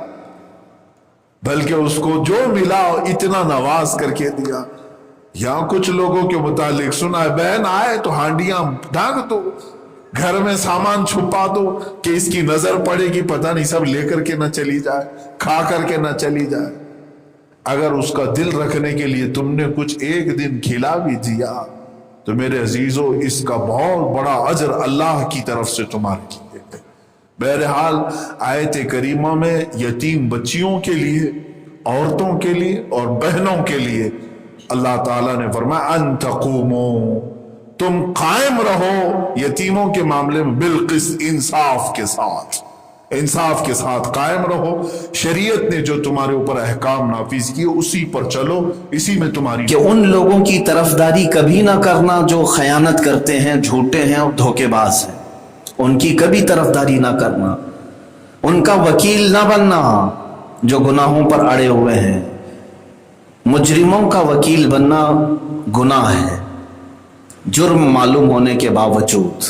بلکہ اس کو جو ملا اتنا نواز کر کے دیا. یہاں کچھ لوگوں کے متعلق سنا ہے, بہن آئے تو ہانڈیاں ڈھانک دو, گھر میں سامان چھپا دو کہ اس کی نظر پڑے گی, پتہ نہیں سب لے کر کے نہ چلی جائے, کھا کر کے نہ چلی جائے. اگر اس کا دل رکھنے کے لیے تم نے کچھ ایک دن کھلا بھی دیا تو میرے عزیزو اس کا بہت بڑا اجر اللہ کی طرف سے تمہارے لیے ہے. بہرحال آیت کریمہ میں یتیم بچیوں کے لیے, عورتوں کے لیے اور بہنوں کے لیے اللہ تعالیٰ نے فرمایا ان تقوموا, تم قائم رہو یتیموں کے معاملے میں بالقسط, انصاف کے ساتھ, انصاف کے ساتھ قائم رہو. شریعت نے جو تمہارے اوپر احکام نافذ کیے اسی پر چلو, اسی میں تمہاری. کہ ان لوگوں کی طرفداری کبھی نہ کرنا جو خیانت کرتے ہیں, جھوٹے ہیں اور دھوکے باز ہیں, ان کی کبھی طرفداری نہ کرنا, ان کا وکیل نہ بننا جو گناہوں پر اڑے ہوئے ہیں. مجرموں کا وکیل بننا گناہ ہے, جرم معلوم ہونے کے باوجود.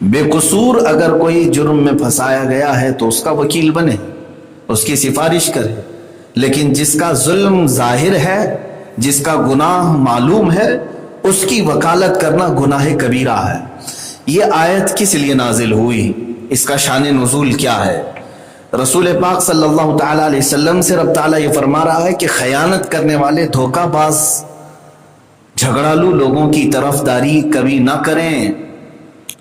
بے قصور اگر کوئی جرم میں پھنسایا گیا ہے تو اس کا وکیل بنے, اس کی سفارش کرے, لیکن جس کا ظلم ظاہر ہے, جس کا گناہ معلوم ہے, اس کی وکالت کرنا گناہ کبیرہ ہے. یہ آیت کس لیے نازل ہوئی, اس کا شان نزول کیا ہے؟ رسول پاک صلی اللہ تعالی علیہ وسلم سے رب تعالیٰ یہ فرما رہا ہے کہ خیانت کرنے والے, دھوکہ باز, جھگڑالو لوگوں کی طرفداری کبھی نہ کریں.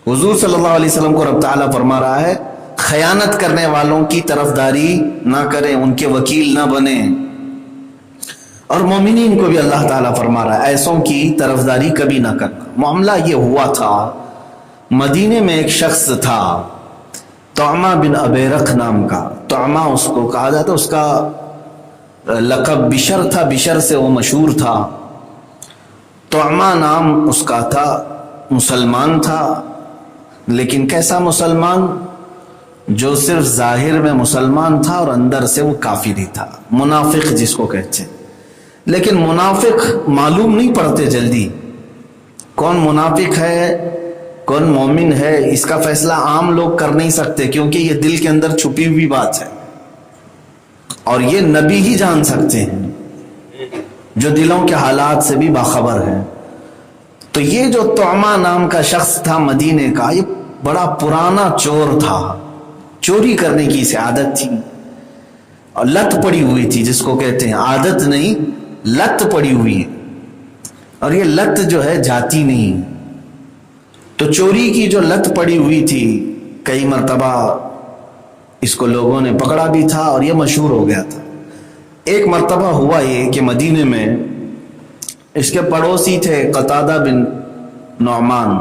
حضور صلی اللہ علیہ وسلم کو رب تعالیٰ فرما رہا ہے خیانت کرنے والوں کی طرفداری نہ کریں, ان کے وکیل نہ بنیں. اور مومنین کو بھی اللہ تعالیٰ فرما رہا ہے ایسوں کی طرفداری کبھی نہ کرنا. معاملہ یہ ہوا تھا, مدینے میں ایک شخص تھا طعمہ بن ابیرق نام کا. طعمہ اس کو کہا جاتا, اس کا لقب بشر تھا, بشر سے وہ مشہور تھا. طعمہ نام اس کا تھا, مسلمان تھا, لیکن کیسا مسلمان؟ جو صرف ظاہر میں مسلمان تھا اور اندر سے وہ کافری تھا, منافق جس کو کہتے ہیں. لیکن منافق معلوم نہیں پڑتے جلدی, کون منافق ہے کون مومن ہے, اس کا فیصلہ عام لوگ کر نہیں سکتے, کیونکہ یہ دل کے اندر چھپی ہوئی بات ہے, اور یہ نبی ہی جان سکتے ہیں جو دلوں کے حالات سے بھی باخبر ہے. تو یہ جو طعمہ نام کا شخص تھا مدینے کا, یہ بڑا پرانا چور تھا, چوری کرنے کی اسے عادت تھی. اور لت پڑی ہوئی تھی، جس کو کہتے ہیں عادت نہیں لت پڑی ہوئی ہے، اور یہ لت جو ہے جاتی نہیں۔ تو چوری کی جو لت پڑی ہوئی تھی، کئی مرتبہ اس کو لوگوں نے پکڑا بھی تھا اور یہ مشہور ہو گیا تھا۔ ایک مرتبہ ہوا یہ کہ مدینے میں اس کے پڑوسی تھے قتادہ بن نعمان،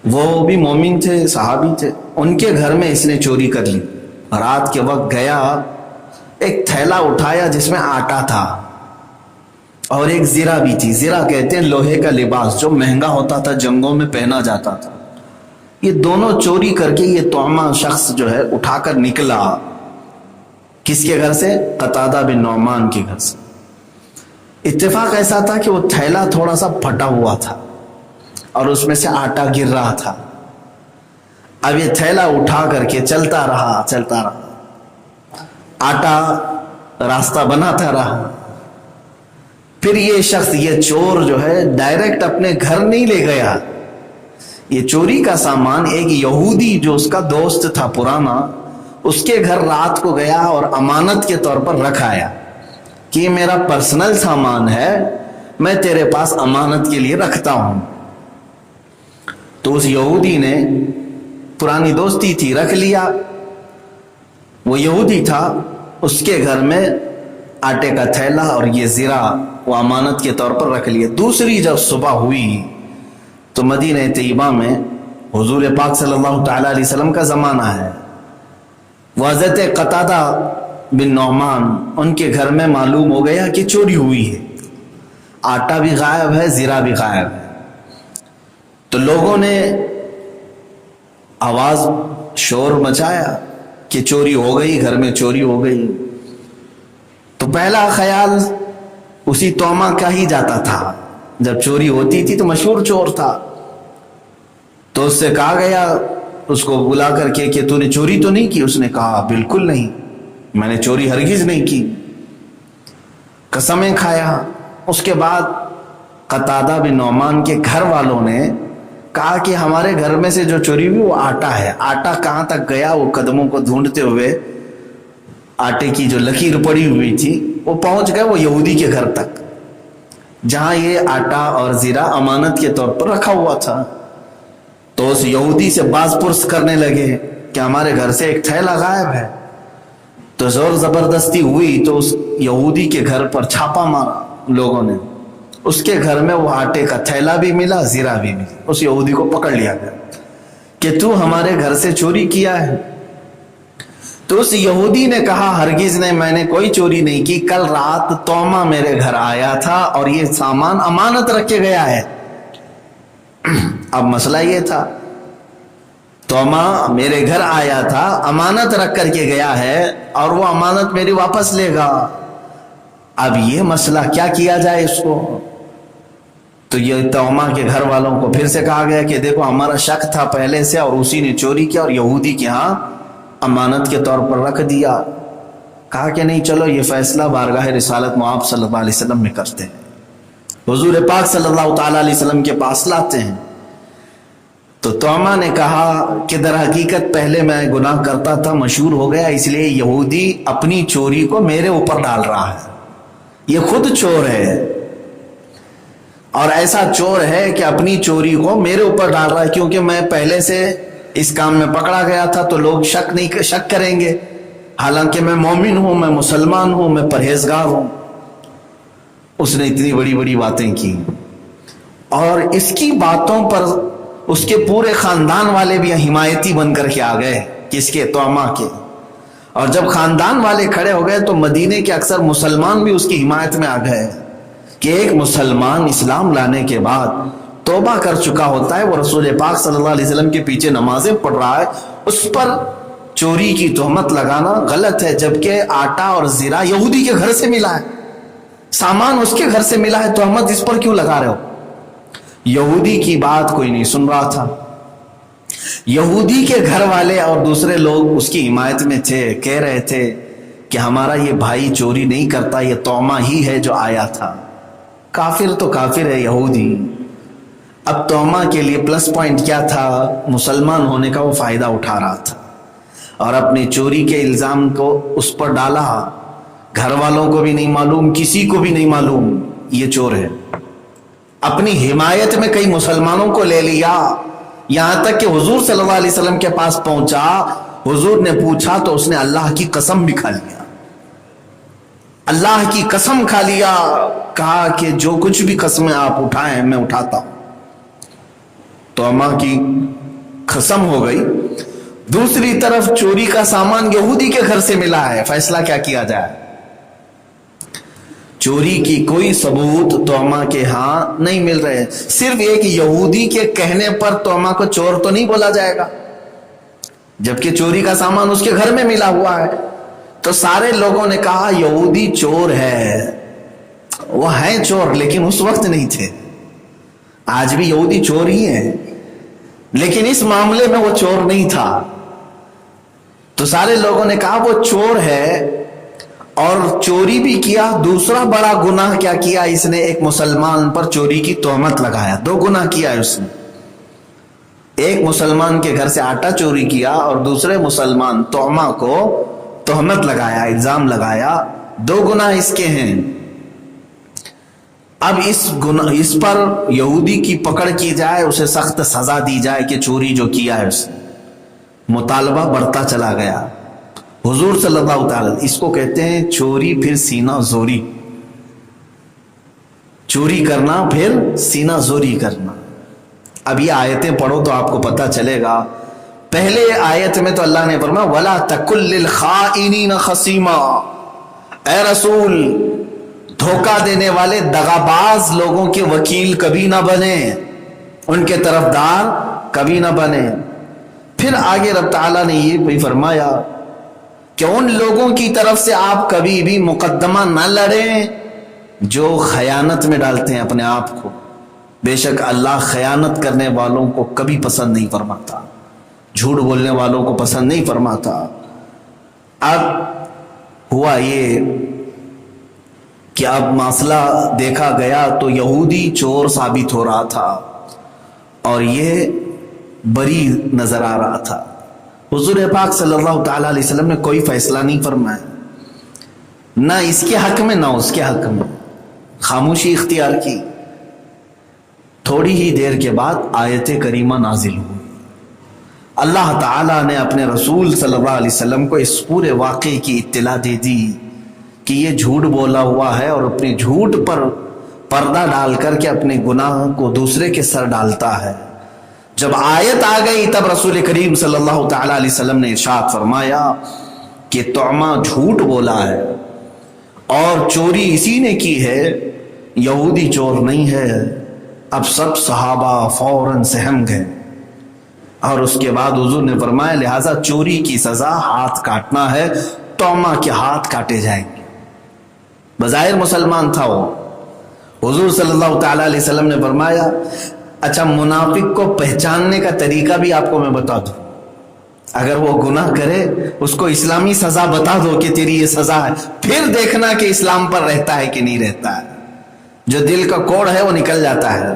وہ بھی مومن تھے، صحابی تھے، ان کے گھر میں اس نے چوری کر لی۔ رات کے وقت گیا، ایک تھیلا اٹھایا جس میں آٹا تھا اور ایک زرہ بھی تھی۔ زرہ کہتے ہیں لوہے کا لباس جو مہنگا ہوتا تھا، جنگوں میں پہنا جاتا تھا۔ یہ دونوں چوری کر کے یہ طعمہ شخص جو ہے اٹھا کر نکلا۔ کس کے گھر سے؟ قتادہ بن نعمان کے گھر سے۔ اتفاق ایسا تھا کہ وہ تھیلا تھوڑا سا پھٹا ہوا تھا اور اس میں سے آٹا گر رہا تھا۔ اب یہ تھیلا اٹھا کر کے چلتا رہا، آٹا راستہ بناتا رہا۔ پھر یہ شخص، یہ چور جو ہے ڈائریکٹ اپنے گھر نہیں لے گیا، یہ چوری کا سامان ایک یہودی جو اس کا دوست تھا پرانا، اس کے گھر رات کو گیا اور امانت کے طور پر رکھ آیا کہ یہ میرا پرسنل سامان ہے، میں تیرے پاس امانت کے لیے رکھتا ہوں۔ تو اس یہودی نے، پرانی دوستی تھی، رکھ لیا۔ وہ یہودی تھا، اس کے گھر میں آٹے کا تھیلا اور یہ زرہ وہ امانت کے طور پر رکھ لیا۔ دوسری جب صبح ہوئی تو مدینہ طیبہ میں حضور پاک صلی اللہ تعالیٰ علیہ وسلم کا زمانہ ہے۔ وہ حضرت قتادہ بن نعمان، ان کے گھر میں معلوم ہو گیا کہ چوری ہوئی ہے، آٹا بھی غائب ہے، زرہ بھی غائب ہے۔ تو لوگوں نے آواز شور مچایا کہ چوری ہو گئی، گھر میں چوری ہو گئی۔ تو پہلا خیال اسی طعمہ کا ہی جاتا تھا، جب چوری ہوتی تھی تو مشہور چور تھا۔ تو اس سے کہا گیا، اس کو بلا کر کے کہ تو نے چوری تو نہیں کی؟ اس نے کہا بالکل نہیں، میں نے چوری ہرگز نہیں کی، قسمیں کھایا۔ اس کے بعد قتادہ بن نعمان کے گھر والوں نے کہا کہ ہمارے گھر میں سے جو چوری ہوئی وہ آٹا ہے۔ آٹا کہاں تک گیا؟ وہ قدموں کو ڈھونڈتے ہوئے آٹے کی جو لکیر پڑی ہوئی تھی وہ پہنچ گئے وہ یہودی کے گھر تک، جہاں یہ آٹا اور زرہ امانت کے طور پر رکھا ہوا تھا۔ تو اس یہودی سے باز پرس کرنے لگے کہ ہمارے گھر سے ایک تھیلا غائب ہے۔ تو زور زبردستی ہوئی تو اس یہودی کے گھر پر چھاپا مارا لوگوں نے، اس کے گھر میں وہ آٹے کا تھیلا بھی ملا، زرہ بھی ملا۔ اس یہودی کو پکڑ لیا گیا کہ تو ہمارے گھر سے چوری کیا ہے۔ تو اس یہودی نے کہا ہرگز نہیں، میں نے کوئی چوری نہیں کی، کل رات طعمہ میرے گھر آیا تھا اور یہ سامان امانت رکھ کے گیا ہے۔ اب مسئلہ یہ تھا، طعمہ میرے گھر آیا تھا، امانت رکھ کر کے گیا ہے اور وہ امانت میری واپس لے گا۔ اب یہ مسئلہ کیا کیا جائے اس کو؟ تو یہ طعمہ کے گھر والوں کو پھر سے کہا گیا کہ دیکھو ہمارا شک تھا پہلے سے اور اسی نے چوری کیا اور یہودی کے ہاں امانت کے طور پر رکھ دیا۔ کہا کہ نہیں، چلو یہ فیصلہ بارگاہ رسالت مآب صلی اللہ علیہ وسلم میں کرتے ہیں، حضور پاک صلی اللہ تعالیٰ علیہ وسلم کے پاس لاتے ہیں۔ تو طعمہ نے کہا کہ در حقیقت پہلے میں گناہ کرتا تھا، مشہور ہو گیا، اس لیے یہودی اپنی چوری کو میرے اوپر ڈال رہا ہے، یہ خود چور ہے اور ایسا چور ہے کہ اپنی چوری کو میرے اوپر ڈال رہا ہے، کیونکہ میں پہلے سے اس کام میں پکڑا گیا تھا تو لوگ شک کریں گے، حالانکہ میں مومن ہوں، میں مسلمان ہوں، میں پرہیزگار ہوں۔ اس نے اتنی بڑی بڑی باتیں کی اور اس کی باتوں پر اس کے پورے خاندان والے بھی حمایتی بن کر کے آ گئے، کس کے؟ طعمہ کے۔ اور جب خاندان والے کھڑے ہو گئے تو مدینے کے اکثر مسلمان بھی اس کی حمایت میں آ گئے کہ ایک مسلمان اسلام لانے کے بعد توبہ کر چکا ہوتا ہے، وہ رسول پاک صلی اللہ علیہ وسلم کے پیچھے نمازیں پڑھ رہا ہے، اس پر چوری کی تہمت لگانا غلط ہے، جبکہ آٹا اور زرہ یہودی کے گھر سے ملا ہے، سامان اس کے گھر سے ملا ہے، تہمت اس پر کیوں لگا رہے ہو؟ یہودی کی بات کوئی نہیں سن رہا تھا۔ یہودی کے گھر والے اور دوسرے لوگ اس کی حمایت میں تھے، کہہ رہے تھے کہ ہمارا یہ بھائی چوری نہیں کرتا، یہ طعمہ ہی ہے جو آیا تھا۔ کافر تو کافر ہے یہودی، اب طعمہ کے لیے پلس پوائنٹ کیا تھا؟ مسلمان ہونے کا وہ فائدہ اٹھا رہا تھا۔ اور اپنی چوری کے الزام کو اس پر ڈالا. گھر والوں کو بھی نہیں معلوم, کسی کو بھی نہیں معلوم یہ چور ہے. اپنی حمایت میں کئی مسلمانوں کو لے لیا, یہاں تک کہ حضور صلی اللہ علیہ وسلم کے پاس پہنچا. حضور نے پوچھا تو اس نے اللہ کی قسم بھی کھا لیا, اللہ کی قسم کھا لیا. کہا کہ جو کچھ بھی قسمیں آپ اٹھائیں میں اٹھاتا ہوں. تو اماں کی قسم ہو گئی. دوسری طرف چوری کا سامان یہودی کے گھر سے ملا ہے. فیصلہ کیا کیا جائے؟ چوری کی کوئی ثبوت توما کے ہاں نہیں مل رہے. صرف ایک یہودی کے کہنے پر توما کو چور تو نہیں بولا جائے گا, جبکہ چوری کا سامان اس کے گھر میں ملا ہوا ہے. تو سارے لوگوں نے کہا یہودی چور ہے. وہ ہیں چور لیکن اس وقت نہیں تھے. آج بھی یہودی چور ہی ہیں, لیکن اس معاملے میں وہ چور نہیں تھا. تو سارے لوگوں نے کہا وہ چور ہے اور چوری بھی کیا. دوسرا بڑا گناہ کیا کیا اس نے؟ ایک مسلمان پر چوری کی تہمت لگایا. دو گناہ کیا ہے اس نے. ایک مسلمان کے گھر سے آٹا چوری کیا اور دوسرے مسلمان توما کو تہمت لگایا, الزام لگایا. دو گناہ اس کے ہیں. اب اس پر یہودی کی پکڑ کی جائے, اسے سخت سزا دی جائے کہ چوری جو کیا ہے اس نے. مطالبہ بڑھتا چلا گیا. حضور صلی اللہ تعالی, اس کو کہتے ہیں چوری پھر سینہ زوری. چوری کرنا پھر سینہ زوری کرنا. اب یہ آیتیں پڑھو تو آپ کو پتہ چلے گا. پہلے آیت میں تو اللہ نے فرمایا وَلَا تَكُلْ لِلْخَائِنِينَ خَصِيمًا, اے رسول دھوکہ دینے والے دغاباز لوگوں کے وکیل کبھی نہ بنے, ان کے طرفدار کبھی نہ بنے. پھر آگے رب تعالیٰ نے یہ بھی فرمایا کہ ان لوگوں کی طرف سے آپ کبھی بھی مقدمہ نہ لڑیں جو خیانت میں ڈالتے ہیں اپنے آپ کو. بے شک اللہ خیانت کرنے والوں کو کبھی پسند نہیں فرماتا, جھوٹ بولنے والوں کو پسند نہیں فرماتا. اب ہوا یہ کہ اب مسئلہ دیکھا گیا تو یہودی چور ثابت ہو رہا تھا اور یہ بری نظر آ رہا تھا. حضور پاک صلی اللہ تعالی علیہ وسلم نے کوئی فیصلہ نہیں فرمایا, نہ اس کے حق میں نہ اس کے حق میں, خاموشی اختیار کی. تھوڑی ہی دیر کے بعد آیت کریمہ نازل ہوئی. اللہ تعالیٰ نے اپنے رسول صلی اللہ علیہ وسلم کو اس پورے واقعے کی اطلاع دے دی کہ یہ جھوٹ بولا ہوا ہے اور اپنے جھوٹ پر پردہ ڈال کر کے اپنے گناہ کو دوسرے کے سر ڈالتا ہے. جب آیت آ گئی تب رسول کریم صلی اللہ تعالی علیہ وسلم نے ارشاد فرمایا کہ توما جھوٹ بولا ہے اور چوری اسی نے کی ہے, یہودی چور نہیں ہے. اب سب صحابہ فوراً سہم گئے اور اس کے بعد حضور نے فرمایا لہٰذا چوری کی سزا ہاتھ کاٹنا ہے, توما کے ہاتھ کاٹے جائیں گے. بظاہر مسلمان تھا وہ. حضور صلی اللہ تعالی علیہ وسلم نے فرمایا اچھا منافق کو پہچاننے کا طریقہ بھی آپ کو میں بتا دوں. اگر وہ گناہ کرے اس کو اسلامی سزا بتا دو کہ تیری یہ سزا ہے, پھر دیکھنا کہ اسلام پر رہتا ہے کہ نہیں رہتا ہے. جو دل کا کوڑ ہے وہ نکل جاتا ہے.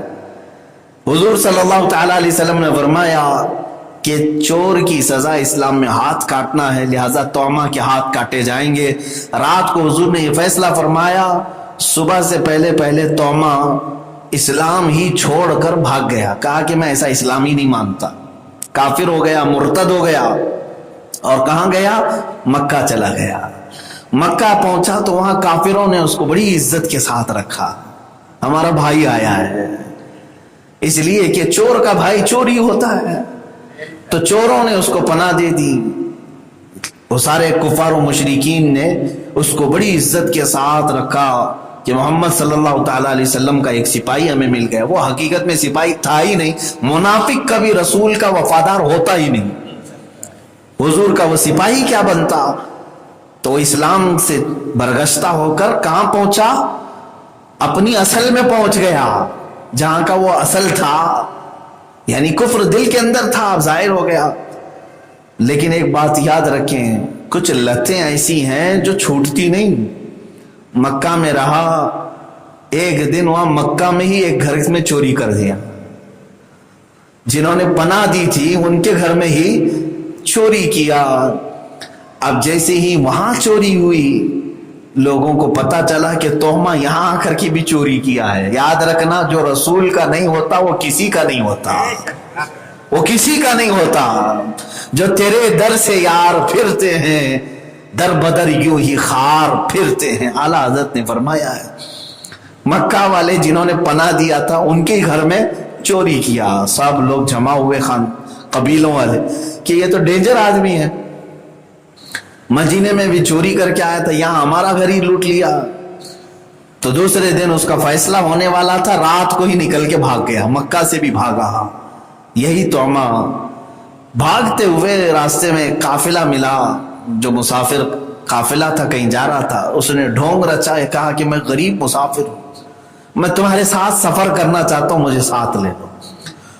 حضور صلی اللہ تعالی علیہ وسلم نے فرمایا کہ چور کی سزا اسلام میں ہاتھ کاٹنا ہے, لہٰذا توما کے ہاتھ کاٹے جائیں گے. رات کو حضور نے یہ فیصلہ فرمایا, صبح سے پہلے توما اسلام ہی چھوڑ کر بھاگ گیا. کہا کہ میں ایسا اسلام ہی نہیں مانتا, کافر ہو گیا, مرتد ہو گیا. اور کہاں گیا؟ مکہ چلا گیا. مکہ پہنچا تو وہاں کافروں نے اس کو بڑی عزت کے ساتھ رکھا, ہمارا بھائی آیا ہے, اس لیے کہ چور کا بھائی چوری ہوتا ہے. تو چوروں نے اس کو پناہ دے دی. وہ سارے کفار و مشرکین نے اس کو بڑی عزت کے ساتھ رکھا کہ محمد صلی اللہ تعالی علیہ وسلم کا ایک سپاہی ہمیں مل گیا. وہ حقیقت میں سپاہی تھا ہی نہیں, منافق کبھی رسول کا وفادار ہوتا ہی نہیں. حضور کا وہ سپاہی کیا بنتا. تو اسلام سے برگشتہ ہو کر کہاں پہنچا؟ اپنی اصل میں پہنچ گیا, جہاں کا وہ اصل تھا. یعنی کفر دل کے اندر تھا, اب ظاہر ہو گیا. لیکن ایک بات یاد رکھیں, کچھ لتیں ایسی ہیں جو چھوٹتی نہیں. مکہ میں رہا, ایک دن وہاں مکہ میں ہی ایک گھر میں چوری کر دیا. جنہوں نے پناہ دی تھی ان کے گھر میں ہی چوری کیا. اب جیسے ہی وہاں چوری ہوئی لوگوں کو پتا چلا کہ تہمہ یہاں آ کر کے بھی چوری کیا ہے. یاد رکھنا جو رسول کا نہیں ہوتا وہ کسی کا نہیں ہوتا, وہ کسی کا نہیں ہوتا. جو تیرے در سے یار پھرتے ہیں در بدر یوں ہی خار پھرتے ہیں. اعلیٰ حضرت نے فرمایا ہے مکہ والے جنہوں نے پناہ دیا تھا ان کے گھر میں چوری کیا. سب لوگ جمع ہوئے خان قبیلوں والے کہ یہ تو ڈینجر آدمی ہے, مدینے میں بھی چوری کر کے آیا تھا, یہاں ہمارا گھر ہی لوٹ لیا. تو دوسرے دن اس کا فیصلہ ہونے والا تھا, رات کو ہی نکل کے بھاگ گیا, مکہ سے بھی بھاگا. یہی تہمہ. بھاگتے ہوئے راستے میں قافلہ ملا, جو مسافر قافلہ تھا کہیں جا رہا تھا, اس نے ڈھونگ رچا ہے, کہا کہ میں غریب مسافر ہوں, میں تمہارے ساتھ سفر کرنا چاہتا ہوں, مجھے ساتھ لے لو.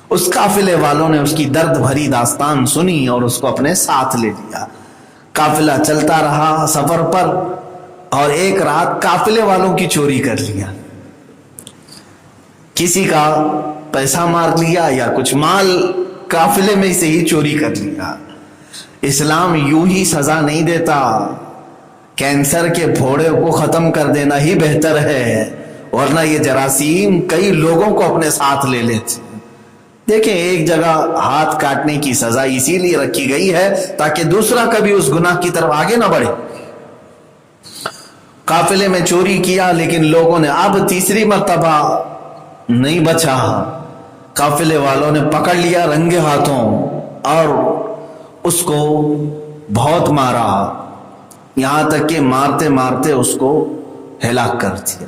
اس قافلے والوں نے اس کی درد بھری داستان سنی اور اس کو اپنے ساتھ لے لیا. قافلہ چلتا رہا سفر پر, اور ایک رات قافلے والوں کی چوری کر لیا. کسی کا پیسہ مار لیا یا کچھ مال قافلے میں سے ہی چوری کر لیا. اسلام یوں ہی سزا نہیں دیتا, کینسر کے پھوڑے کو ختم کر دینا ہی بہتر ہے, ورنہ یہ جراثیم کئی لوگوں کو اپنے ساتھ لے لیتے. دیکھیں ایک جگہ ہاتھ کاٹنے کی سزا اسی لیے رکھی گئی ہے تاکہ دوسرا کبھی اس گناہ کی طرف آگے نہ بڑھے. قافلے میں چوری کیا لیکن لوگوں نے اب تیسری مرتبہ نہیں بچا. قافلے والوں نے پکڑ لیا رنگے ہاتھوں اور اس کو بہت مارا, یہاں تک کہ مارتے مارتے اس کو ہلاک کر دیا,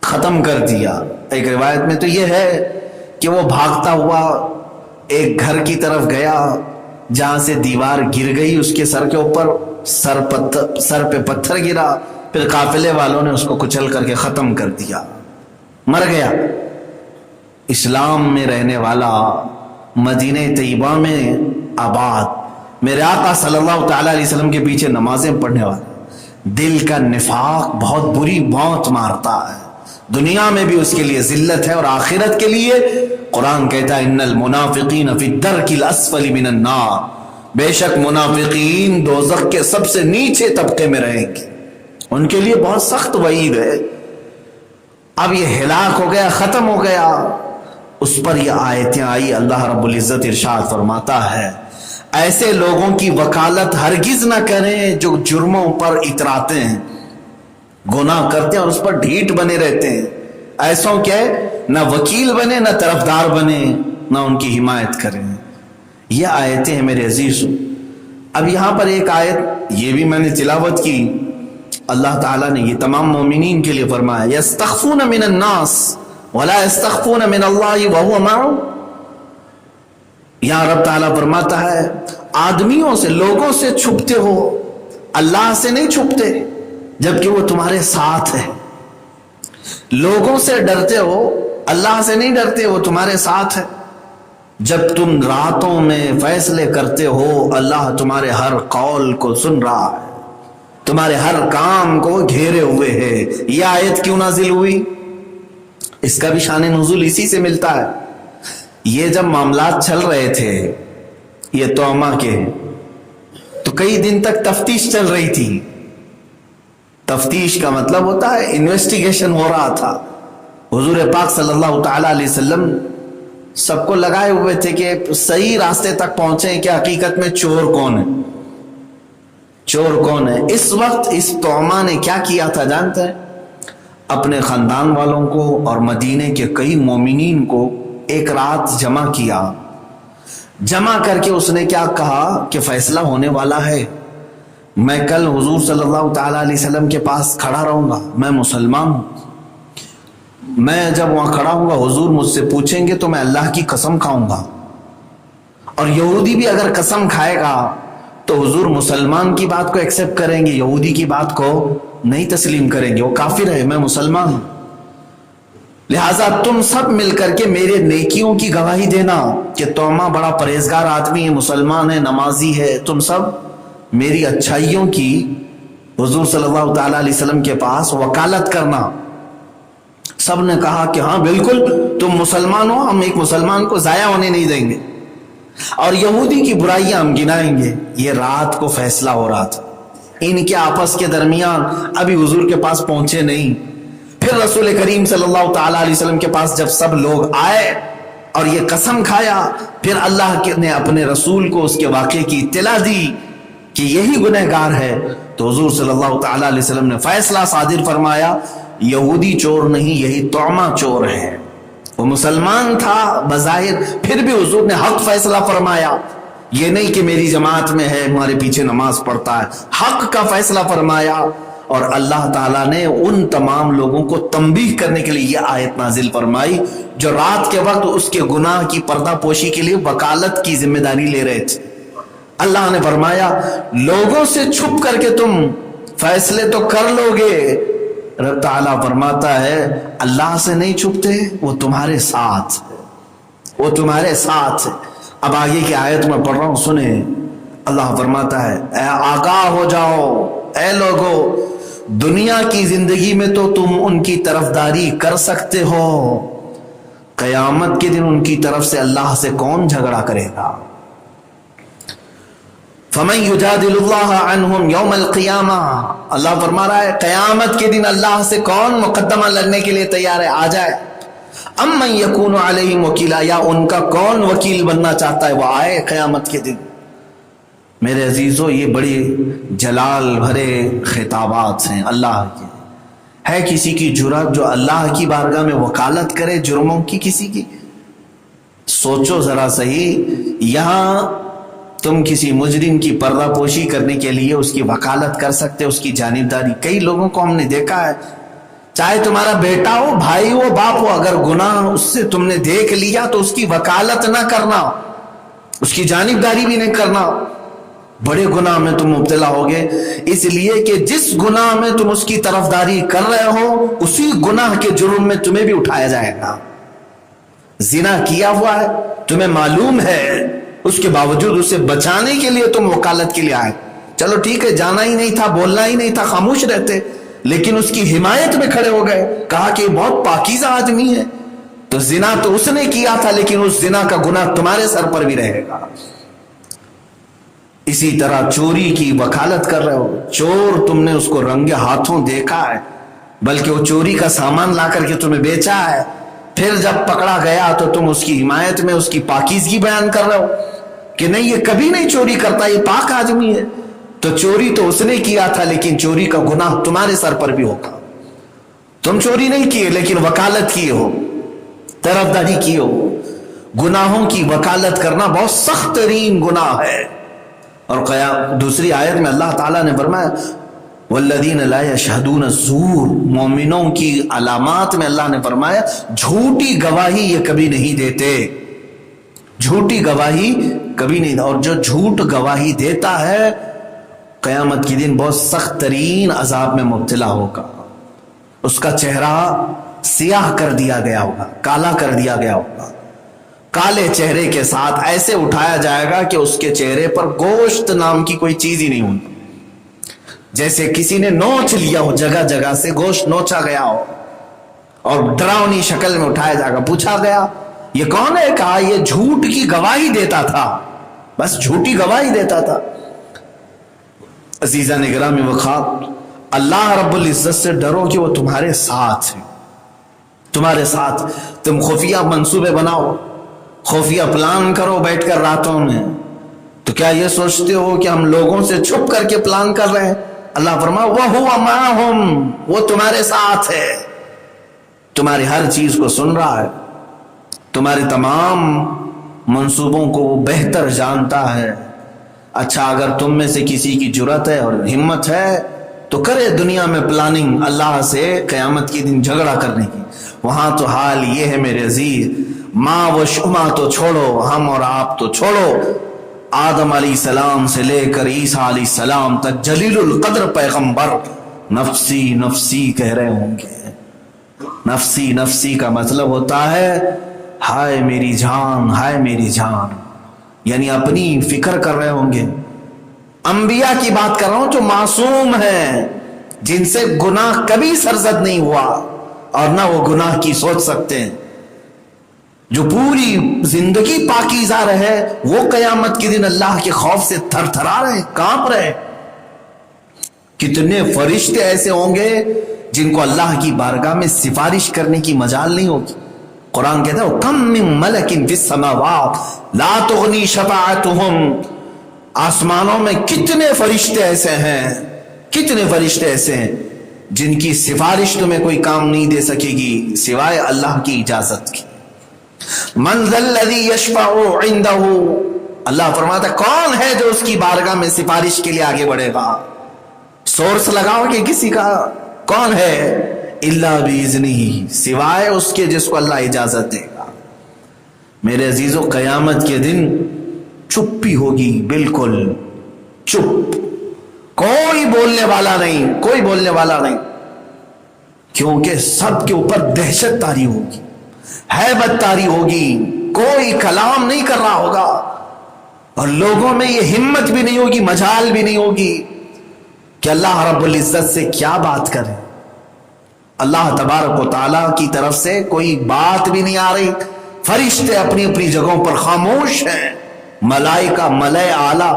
ختم کر دیا. ایک روایت میں تو یہ ہے کہ وہ بھاگتا ہوا ایک گھر کی طرف گیا جہاں سے دیوار گر گئی اس کے سر کے اوپر, سر پہ پتھر گرا, پھر قافلے والوں نے اس کو کچل کر کے ختم کر دیا, مر گیا. اسلام میں رہنے والا, مدینہ طیبہ میں آباد, میرے آقا صلی اللہ تعالی علیہ وسلم کے پیچھے نمازیں پڑھنے والا, دل کا نفاق بہت بری موت مارتا ہے. دنیا میں بھی اس کے لیے ذلت ہے اور آخرت کے لیے قرآن کہتا ہے ان المنافقین فی الدرک الاسفل من النار, بے شک منافقین دوزخ کے سب سے نیچے طبقے میں رہیں گے, ان کے لیے بہت سخت وعید ہے. اب یہ ہلاک ہو گیا, ختم ہو گیا, اس پر یہ آیتیں آئی. اللہ رب العزت ارشاد فرماتا ہے ایسے لوگوں کی وکالت ہرگز نہ کریں جو جرموں پر اتراتے ہیں, گناہ کرتے ہیں اور اس پر ڈھیٹ بنے رہتے ہیں. ایسوں کیا ہے, نہ وکیل بنے نہ طرفدار بنے نہ ان کی حمایت کریں. یہ آیتیں ہیں میرے عزیزوں. اب یہاں پر ایک آیت یہ بھی میں نے تلاوت کی, اللہ تعالیٰ نے یہ تمام مومنین کے لیے فرمایا یستخفون من الناس ولا یستخفون من اللہ وهو معهم. یہاں رب تعالیٰ فرماتا ہے آدمیوں سے, لوگوں سے چھپتے ہو, اللہ سے نہیں چھپتے جبکہ وہ تمہارے ساتھ ہے. لوگوں سے ڈرتے ہو, اللہ سے نہیں ڈرتے, وہ تمہارے ساتھ ہے. جب تم راتوں میں فیصلے کرتے ہو اللہ تمہارے ہر قول کو سن رہا ہے, تمہارے ہر کام کو گھیرے ہوئے ہے. یہ آیت کیوں نازل ہوئی؟ اس کا بھی شان نزول اسی سے ملتا ہے. یہ جب معاملات چل رہے تھے یہ تہمہ کے, تو کئی دن تک تفتیش چل رہی تھی. تفتیش کا مطلب ہوتا ہے انویسٹیگیشن ہو رہا تھا. حضور پاک صلی اللہ تعالی علیہ وسلم سب کو لگائے ہوئے تھے کہ صحیح راستے تک پہنچیں کہ حقیقت میں چور کون ہے, چور کون ہے. اس وقت اس تہمہ نے کیا کیا تھا جانتے ہیں؟ اپنے خاندان والوں کو اور مدینے کے کئی مومنین کو ایک رات جمع کیا. جمع کر کے اس نے کیا کہا کہ فیصلہ ہونے والا ہے, میں کل حضور صلی اللہ تعالی علیہ وسلم کے پاس کھڑا رہوں گا, میں مسلمان ہوں, میں جب وہاں کھڑا ہوں گا حضور مجھ سے پوچھیں گے تو میں اللہ کی قسم کھاؤں گا, اور یہودی بھی اگر قسم کھائے گا تو حضور مسلمان کی بات کو ایکسپٹ کریں گے, یہودی کی بات کو نہیں تسلیم کریں گے, وہ کافر ہے, میں مسلمان ہوں. لہٰذا تم سب مل کر کے میرے نیکیوں کی گواہی دینا کہ تہمہ بڑا پرہیزگار آدمی ہے, مسلمان ہے, نمازی ہے, تم سب میری اچھائیوں کی حضور صلی اللہ تعالی علیہ وسلم کے پاس وکالت کرنا. سب نے کہا کہ ہاں بالکل تم مسلمان ہو, ہم ایک مسلمان کو ضائع ہونے نہیں دیں گے. اور یہودی کی برائیاں ہم گنائیں گے. یہ رات کو فیصلہ ہو رہا تھا ان کے آپس کے درمیان، ابھی حضور کے پاس پہنچے نہیں. پھر رسول کریم صلی اللہ تعالی علیہ وسلم کے پاس جب سب لوگ آئے اور یہ قسم کھایا، پھر اللہ نے اپنے رسول کو اس کے واقعے کی اطلاع دی کہ یہی گنہگار ہے، تو حضور صلی اللہ تعالی علیہ وسلم نے فیصلہ صادر فرمایا، یہودی چور نہیں، یہی طعمہ چور ہے. وہ مسلمان تھا بظاہر، پھر بھی حضور نے حق فیصلہ فرمایا. یہ نہیں کہ میری جماعت میں ہے ہمارے پیچھے نماز پڑھتا ہے، حق کا فیصلہ فرمایا. اور اللہ تعالیٰ نے ان تمام لوگوں کو تنبیہ کرنے کے لیے یہ آیت نازل فرمائی جو رات کے وقت اس کے گناہ کی پردہ پوشی کے لیے وکالت کی ذمہ داری لے رہے تھے. اللہ نے فرمایا لوگوں سے چھپ کر کے تم فیصلے تو کر لو گے. رب تعالیٰ فرماتا ہے اللہ سے نہیں چھپتے، وہ تمہارے ساتھ، وہ تمہارے ساتھ. اب آگے کی آیت میں پڑھ رہا ہوں، سنیں. اللہ فرماتا ہے اے آگاہ ہو جاؤ اے لوگو، دنیا کی زندگی میں تو تم ان کی طرفداری کر سکتے ہو، قیامت کے دن ان کی طرف سے اللہ سے کون جھگڑا کرے گا؟ فَمَن يُجَادِلُ اللَّهَ عَنْهُمْ يَوْمَ الْقِيَامَةِ، اللہ فرما رہا ہے قیامت کے دن اللہ سے کون مقدمہ لڑنے کے لیے تیار ہے؟ آ جائے. اَمَّن يَكُونُ عَلَيْهِمْ وَكِيلًا، یا ان کا کون وکیل بننا چاہتا ہے، وہ آئے قیامت کے دن. میرے عزیزو، یہ بڑی جلال بھرے خطابات ہیں اللہ کے. ہے کسی کی جرأت جو اللہ کی بارگاہ میں وکالت کرے جرموں کی کسی کی؟ سوچو ذرا صحیح. یہاں تم کسی مجرم کی پردہ پوشی کرنے کے لیے اس کی وکالت کر سکتے، اس کی جانبداری. کئی لوگوں کو ہم نے دیکھا ہے، چاہے تمہارا بیٹا ہو، بھائی ہو، باپ ہو، اگر گناہ اس سے تم نے دیکھ لیا تو اس کی وکالت نہ کرنا، اس کی جانبداری بھی نہیں کرنا. بڑے گناہ میں تم مبتلا ہوگے، اس لیے کہ جس گناہ میں تم اس کی طرفداری کر رہے ہو اسی گناہ کے جرم میں تمہیں بھی اٹھایا جائے گا. زنا کیا ہوا ہے، تمہیں معلوم ہے، اس کے باوجود اسے بچانے کے لیے تم وکالت کے لیے آئے. چلو ٹھیک ہے، جانا ہی نہیں تھا، بولنا ہی نہیں تھا، خاموش رہتے، لیکن اس کی حمایت میں کھڑے ہو گئے، کہا کہ بہت پاکیزہ آدمی ہے. تو زنا تو اس نے کیا تھا، لیکن اس زنا کا گناہ تمہارے سر پر بھی رہے گا. اسی طرح چوری کی وکالت کر رہے ہو، چور تم نے اس کو رنگے ہاتھوں دیکھا ہے، بلکہ وہ چوری کا سامان لا کر کے تمہیں بیچا ہے، پھر جب پکڑا گیا تو تم اس کی حمایت میں اس کی پاکیزگی بیان کر رہے ہو کہ نہیں یہ کبھی نہیں چوری کرتا، یہ پاک آدمی ہے. تو چوری تو اس نے کیا تھا، لیکن چوری کا گناہ تمہارے سر پر بھی ہوگا. تم چوری نہیں کیے لیکن وکالت کیے ہو، طرفداری کیے ہو. گناہوں کی وکالت کرنا بہت سخت ترین گناہ ہے. اور دوسری آیت میں اللہ تعالیٰ نے فرمایا والذین لا یشہدون الزور، مومنوں کی علامات میں اللہ نے فرمایا جھوٹی گواہی یہ کبھی نہیں دیتے، جھوٹی گواہی کبھی نہیں. اور جو جھوٹ گواہی دیتا ہے قیامت کے دن بہت سخت ترین عذاب میں مبتلا ہوگا. اس کا چہرہ سیاہ کر دیا گیا ہوگا، کالا کر دیا گیا ہوگا، کالے چہرے کے ساتھ ایسے اٹھایا جائے گا کہ اس کے چہرے پر گوشت نام کی کوئی چیز ہی نہیں ہوگی، جیسے کسی نے نوچ لیا ہو، جگہ جگہ سے گوشت نوچا گیا ہو، اور ڈراؤنی شکل میں اٹھایا جائے گا. پوچھا گیا یہ کون ہے؟ کہا یہ جھوٹ کی گواہی دیتا تھا، بس جھوٹی گواہی دیتا تھا. عزیزان گرامی وقار، اللہ رب العزت سے ڈرو کہ وہ تمہارے ساتھ ہے، تمہارے ساتھ. تم خفیہ منصوبے بناؤ، خفیہ پلان کرو بیٹھ کر راتوں میں، تو کیا یہ سوچتے ہو کہ ہم لوگوں سے چھپ کر کے پلان کر رہے ہیں؟ اللہ فرمایا وَهُوَ مَعَهُمْ، وہ تمہارے ساتھ ہے، تمہاری ہر چیز کو سن رہا ہے، تمہارے تمام منصوبوں کو وہ بہتر جانتا ہے. اچھا اگر تم میں سے کسی کی جرأت ہے اور ہمت ہے تو کرے دنیا میں پلاننگ اللہ سے قیامت کے دن جھگڑا کرنے کی. وہاں تو حال یہ ہے میرے عزیز، ماں و شما تو چھوڑو، ہم اور آپ تو چھوڑو، آدم علیہ السلام سے لے کر عیسیٰ علیہ السلام تک جلیل القدر پیغمبر نفسی نفسی کہہ رہے ہوں گے. نفسی نفسی کا مطلب ہوتا ہے ہائے میری جان، ہائے میری جان، یعنی اپنی فکر کر رہے ہوں گے. انبیاء کی بات کر رہا ہوں جو معصوم ہیں، جن سے گناہ کبھی سرزد نہیں ہوا اور نہ وہ گناہ کی سوچ سکتے ہیں. جو پوری زندگی پاکیزہ رہے وہ قیامت کے دن اللہ کے خوف سے تھر تھرا رہے، کانپ رہے۔ کتنے فرشتے ایسے ہوں گے جن کو اللہ کی بارگاہ میں سفارش کرنے کی مجال نہیں ہوگی۔ قرآن کہتا ہے کم من ملک فی السماوات لا تغنی شفاعتہم، آسمانوں میں کتنے فرشتے ایسے ہیں، کتنے فرشتے ایسے ہیں جن کی سفارش تمہیں کوئی کام نہیں دے سکے گی سوائے اللہ کی اجازت کی۔ من ذا الذی یشفع عندہ، اللہ فرماتا ہے کون ہے جو اس کی بارگاہ میں سفارش کے لیے آگے بڑھے گا؟ سورس لگاؤ کہ کسی کا، کون ہے؟ الا باذنہ، سوائے اس کے جس کو اللہ اجازت دے گا۔ میرے عزیزو قیامت کے دن چپی ہوگی، بالکل چپ، کوئی بولنے والا نہیں، کوئی بولنے والا نہیں، کیونکہ سب کے اوپر دہشت طاری ہوگی، ہیبت طاری ہوگی، کوئی کلام نہیں کر رہا ہوگا، اور لوگوں میں یہ ہمت بھی نہیں ہوگی، مجال بھی نہیں ہوگی کہ اللہ رب العزت سے کیا بات کرے۔ اللہ تبارک و تعالیٰ کی طرف سے کوئی بات بھی نہیں آ رہی، فرشتے اپنی اپنی جگہوں پر خاموش ہیں، ملائکہ ملائے اعلیٰ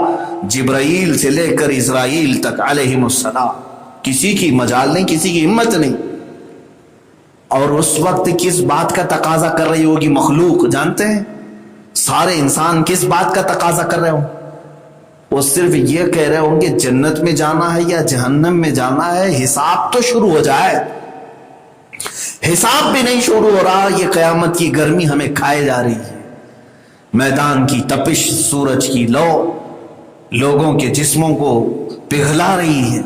جبرائیل سے لے کر اسرائیل تک علیہم السلام، کسی کی مجال نہیں، کسی کی ہمت نہیں۔ اور اس وقت کس بات کا تقاضا کر رہی ہوگی مخلوق جانتے ہیں؟ سارے انسان کس بات کا تقاضا کر رہے ہوں؟ وہ صرف یہ کہہ رہے ہوں کہ جنت میں جانا ہے یا جہنم میں جانا ہے، حساب تو شروع ہو جائے۔ حساب بھی نہیں شروع ہو رہا، یہ قیامت کی گرمی ہمیں کھائے جا رہی ہے، میدان کی تپش، سورج کی لو لوگوں کے جسموں کو پگھلا رہی ہے،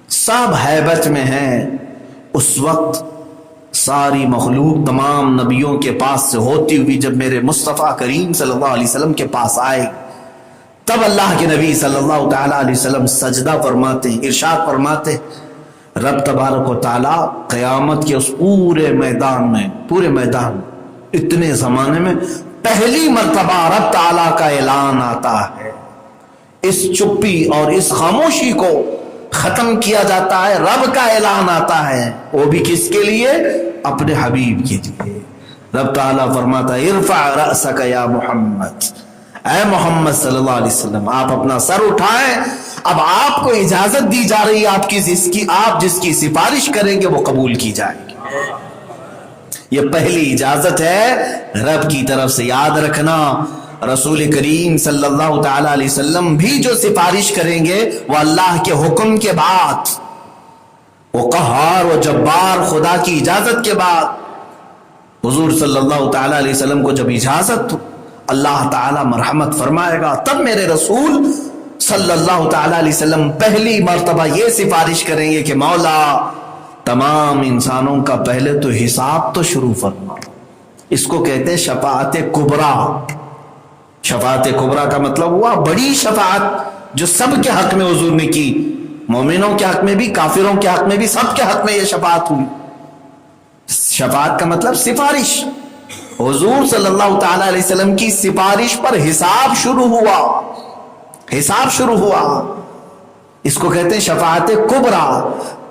سب ہیبت میں ہیں۔ اس وقت ساری مخلوق تمام نبیوں کے پاس سے ہوتی ہوئی جب میرے مصطفیٰ کریم صلی اللہ علیہ وسلم کے پاس آئے، تب اللہ کے نبی صلی اللہ تعالیٰ علیہ وسلم سجدہ فرماتے، ارشاد فرماتے، رب تبارک و تعالیٰ قیامت کے اس پورے میدان اتنے زمانے میں پہلی مرتبہ رب تعالیٰ کا اعلان آتا ہے، اس چپی اور اس خاموشی کو ختم کیا جاتا ہے، رب کا اعلان آتا ہے، وہ بھی کس کے لیے؟ اپنے حبیب کے لیے۔ رب تعالیٰ فرماتا ہے ارفع رأسک یا محمد، اے محمد صلی اللہ علیہ وسلم آپ اپنا سر اٹھائیں، اب آپ کو اجازت دی جا رہی ہے، آپ جس کی سفارش کریں گے وہ قبول کی جائے گی۔ یہ پہلی اجازت ہے رب کی طرف سے، یاد رکھنا رسول کریم صلی اللہ تعالی علیہ وسلم بھی جو سفارش کریں گے وہ اللہ کے حکم کے بعد، وہ قہار و جبار خدا کی اجازت کے بعد۔ حضور صلی اللہ تعالی علیہ وسلم کو جب اجازت اللہ تعالی مرحمت فرمائے گا، تب میرے رسول صلی اللہ تعالی علیہ وسلم پہلی مرتبہ یہ سفارش کریں گے کہ مولا تمام انسانوں کا پہلے تو حساب تو شروع فرما۔ اس کو کہتے ہیں شفاعت کبریٰ۔ شفاعت کبریٰ کا مطلب ہوا بڑی شفاعت جو سب کے حق میں حضور نے کی، مومنوں کے حق میں بھی، کافروں کے حق میں بھی، سب کے حق میں یہ شفاعت ہوئی۔ شفاعت کا مطلب سفارش، حضور صلی اللہ تعالی علیہ وسلم کی سفارش پر حساب شروع ہوا، حساب شروع ہوا، اس کو کہتے ہیں شفاعت کبریٰ۔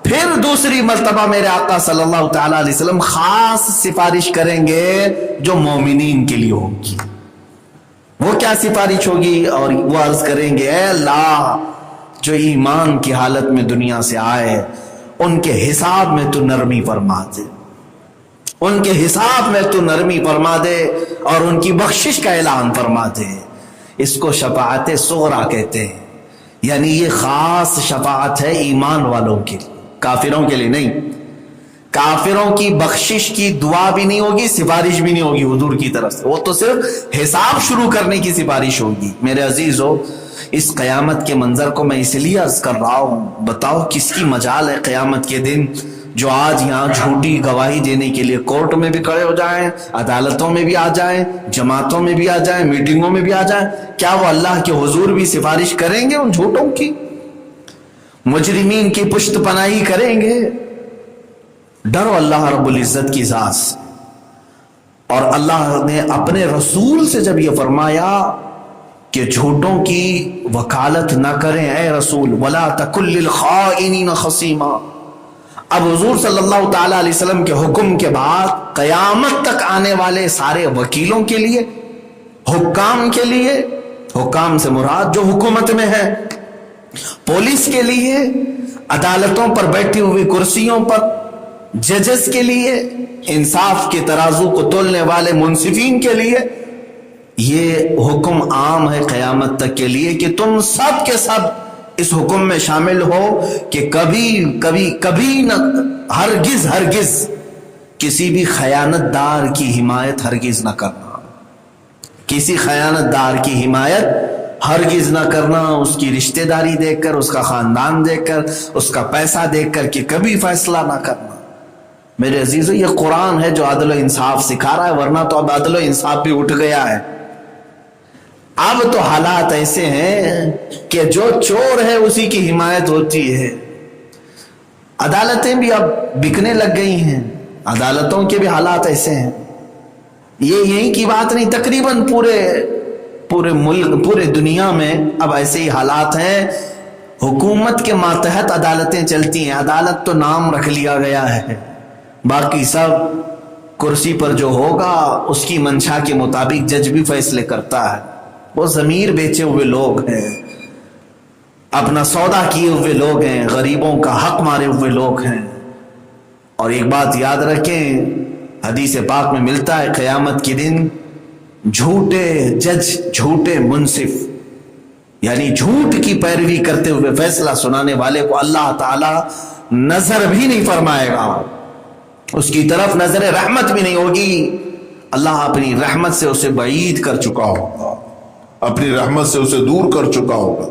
پھر دوسری مرتبہ میرے آقا صلی اللہ تعالی علیہ وسلم خاص سفارش کریں گے جو مومنین کے لیے ہوگی۔ وہ کیا سفارش ہوگی؟ اور وہ عرض کریں گے اے اللہ جو ایمان کی حالت میں دنیا سے آئے ان کے حساب میں تو نرمی فرما دے، ان کے حساب میں تو نرمی فرما دے اور ان کی بخشش کا اعلان فرما دے۔ اس کو شفاعت صغریٰ کہتے ہیں، یعنی یہ خاص شفاعت ہے ایمان والوں کے لیے، کافروں کے لیے نہیں۔ کافروں کی بخشش کی دعا بھی نہیں ہوگی، سفارش بھی نہیں ہوگی حضور کی طرف سے، وہ تو صرف حساب شروع کرنے کی سفارش ہوگی۔ میرے عزیزو اس قیامت کے منظر کو میں اس لیے عرض کر رہا ہوں، بتاؤ کس کی مجال ہے قیامت کے دن جو آج یہاں جھوٹی گواہی دینے کے لیے کورٹ میں بھی کھڑے ہو جائیں، عدالتوں میں بھی آ جائیں، جماعتوں میں بھی آ جائیں، میٹنگوں میں بھی آ جائیں، کیا وہ اللہ کے حضور بھی سفارش کریں گے ان جھوٹوں کی؟ مجرمین کی پشت پناہی کریں گے؟ ڈرو اللہ رب العزت کی ذات سے۔ اور اللہ نے اپنے رسول سے جب یہ فرمایا کہ جھوٹوں کی وکالت نہ کریں اے رسول، وَلَا تَكُنْ لِلْخَائِنِينَ خَصِيمًا، اب حضور صلی اللہ تعالی علیہ وسلم کے حکم کے بعد قیامت تک آنے والے سارے وکیلوں کے لیے، حکام کے لیے، حکام سے مراد جو حکومت میں ہے، پولیس کے لیے، عدالتوں پر بیٹھی ہوئی کرسیوں پر ججز کے لیے، انصاف کے ترازو کو تولنے والے منصفین کے لیے، یہ حکم عام ہے قیامت تک کے لیے کہ تم سب کے سب اس حکم میں شامل ہو کہ کبھی نہ، ہرگز کسی بھی خیانت دار کی حمایت ہرگز نہ کرنا، کسی خیانت دار کی حمایت ہرگز نہ کرنا، اس کی رشتہ داری دیکھ کر، اس کا خاندان دیکھ کر، اس کا پیسہ دیکھ کر کہ کبھی فیصلہ نہ کرنا۔ میرے عزیزو، یہ قرآن ہے جو عدل و انصاف سکھا رہا ہے، ورنہ تو اب عدل و انصاف بھی اٹھ گیا ہے۔ اب تو حالات ایسے ہیں کہ جو چور ہے اسی کی حمایت ہوتی ہے۔ عدالتیں بھی اب بکنے لگ گئی ہیں، عدالتوں کے بھی حالات ایسے ہیں۔ یہ یہیں کی بات نہیں، تقریباً پورے ملک، پورے دنیا میں اب ایسے ہی حالات ہیں۔ حکومت کے ماتحت عدالتیں چلتی ہیں، عدالت تو نام رکھ لیا گیا ہے، باقی سب کرسی پر جو ہوگا اس کی منشا کے مطابق جج بھی فیصلے کرتا ہے۔ وہ ضمیر بیچے ہوئے لوگ ہیں، اپنا سودا کیے ہوئے لوگ ہیں، غریبوں کا حق مارے ہوئے لوگ ہیں۔ اور ایک بات یاد رکھیں، حدیث پاک میں ملتا ہے قیامت کے دن جھوٹے جج، جھوٹے منصف، یعنی جھوٹ کی پیروی کرتے ہوئے فیصلہ سنانے والے کو اللہ تعالی نظر بھی نہیں فرمائے گا، اس کی طرف نظر رحمت بھی نہیں ہوگی۔ اللہ اپنی رحمت سے اسے بعید کر چکا ہوگا، اپنی رحمت سے اسے دور کر چکا ہوگا۔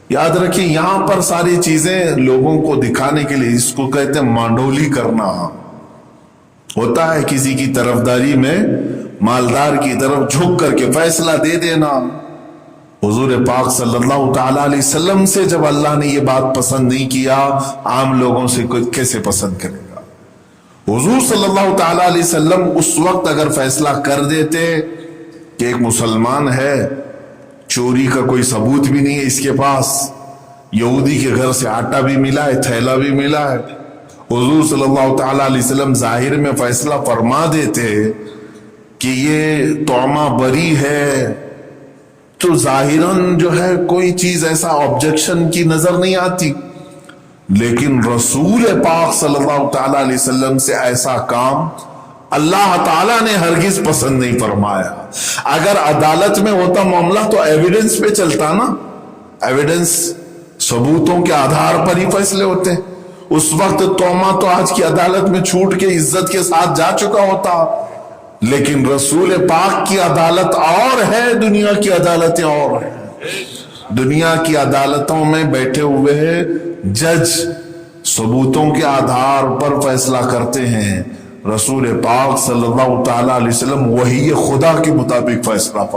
یاد رکھیں، یہاں پر ساری چیزیں لوگوں کو دکھانے کے لیے، اس کو کہتے ہیں مانڈولی کرنا ہوتا ہے، کسی کی طرفداری میں مالدار کی طرف جھک کر کے فیصلہ دے دینا۔ حضور پاک صلی اللہ تعالی علیہ وسلم سے جب اللہ نے یہ بات پسند نہیں کیا، عام لوگوں سے کیسے پسند کرے گا؟ حضور صلی اللہ تعالی علیہ وسلم اس وقت اگر فیصلہ کر دیتے کہ ایک مسلمان ہے، چوری کا کوئی ثبوت بھی نہیں ہے اس کے پاس، یہودی کے گھر سے آٹا بھی ملا ہے، تھیلا بھی ملا ہے، حضور صلی اللہ تعالی علیہ وسلم ظاہر میں فیصلہ فرما دیتے کہ یہ طعمہ بری ہے، تو ظاہراً جو ہے کوئی چیز ایسا آبجیکشن کی نظر نہیں آتی۔ لیکن رسول پاک صلی اللہ تعالی علیہ وسلم سے ایسا کام اللہ تعالیٰ نے ہرگز پسند نہیں فرمایا۔ اگر عدالت میں ہوتا معاملہ تو ایویڈنس پہ چلتا نا، ایویڈنس، ثبوتوں کے آدھار پر ہی فیصلے ہوتے۔ اس وقت توما تو آج کی عدالت میں چھوٹ کے عزت کے ساتھ جا چکا ہوتا، لیکن رسول پاک کی عدالت اور ہے، دنیا کی عدالتیں اور ہیں۔ دنیا کی عدالتوں میں بیٹھے ہوئے جج ثبوتوں کے آدھار پر فیصلہ کرتے ہیں، رسول پاک صلی اللہ تعالی علیہ وسلم وحی خدا کے مطابق فیصلہ پر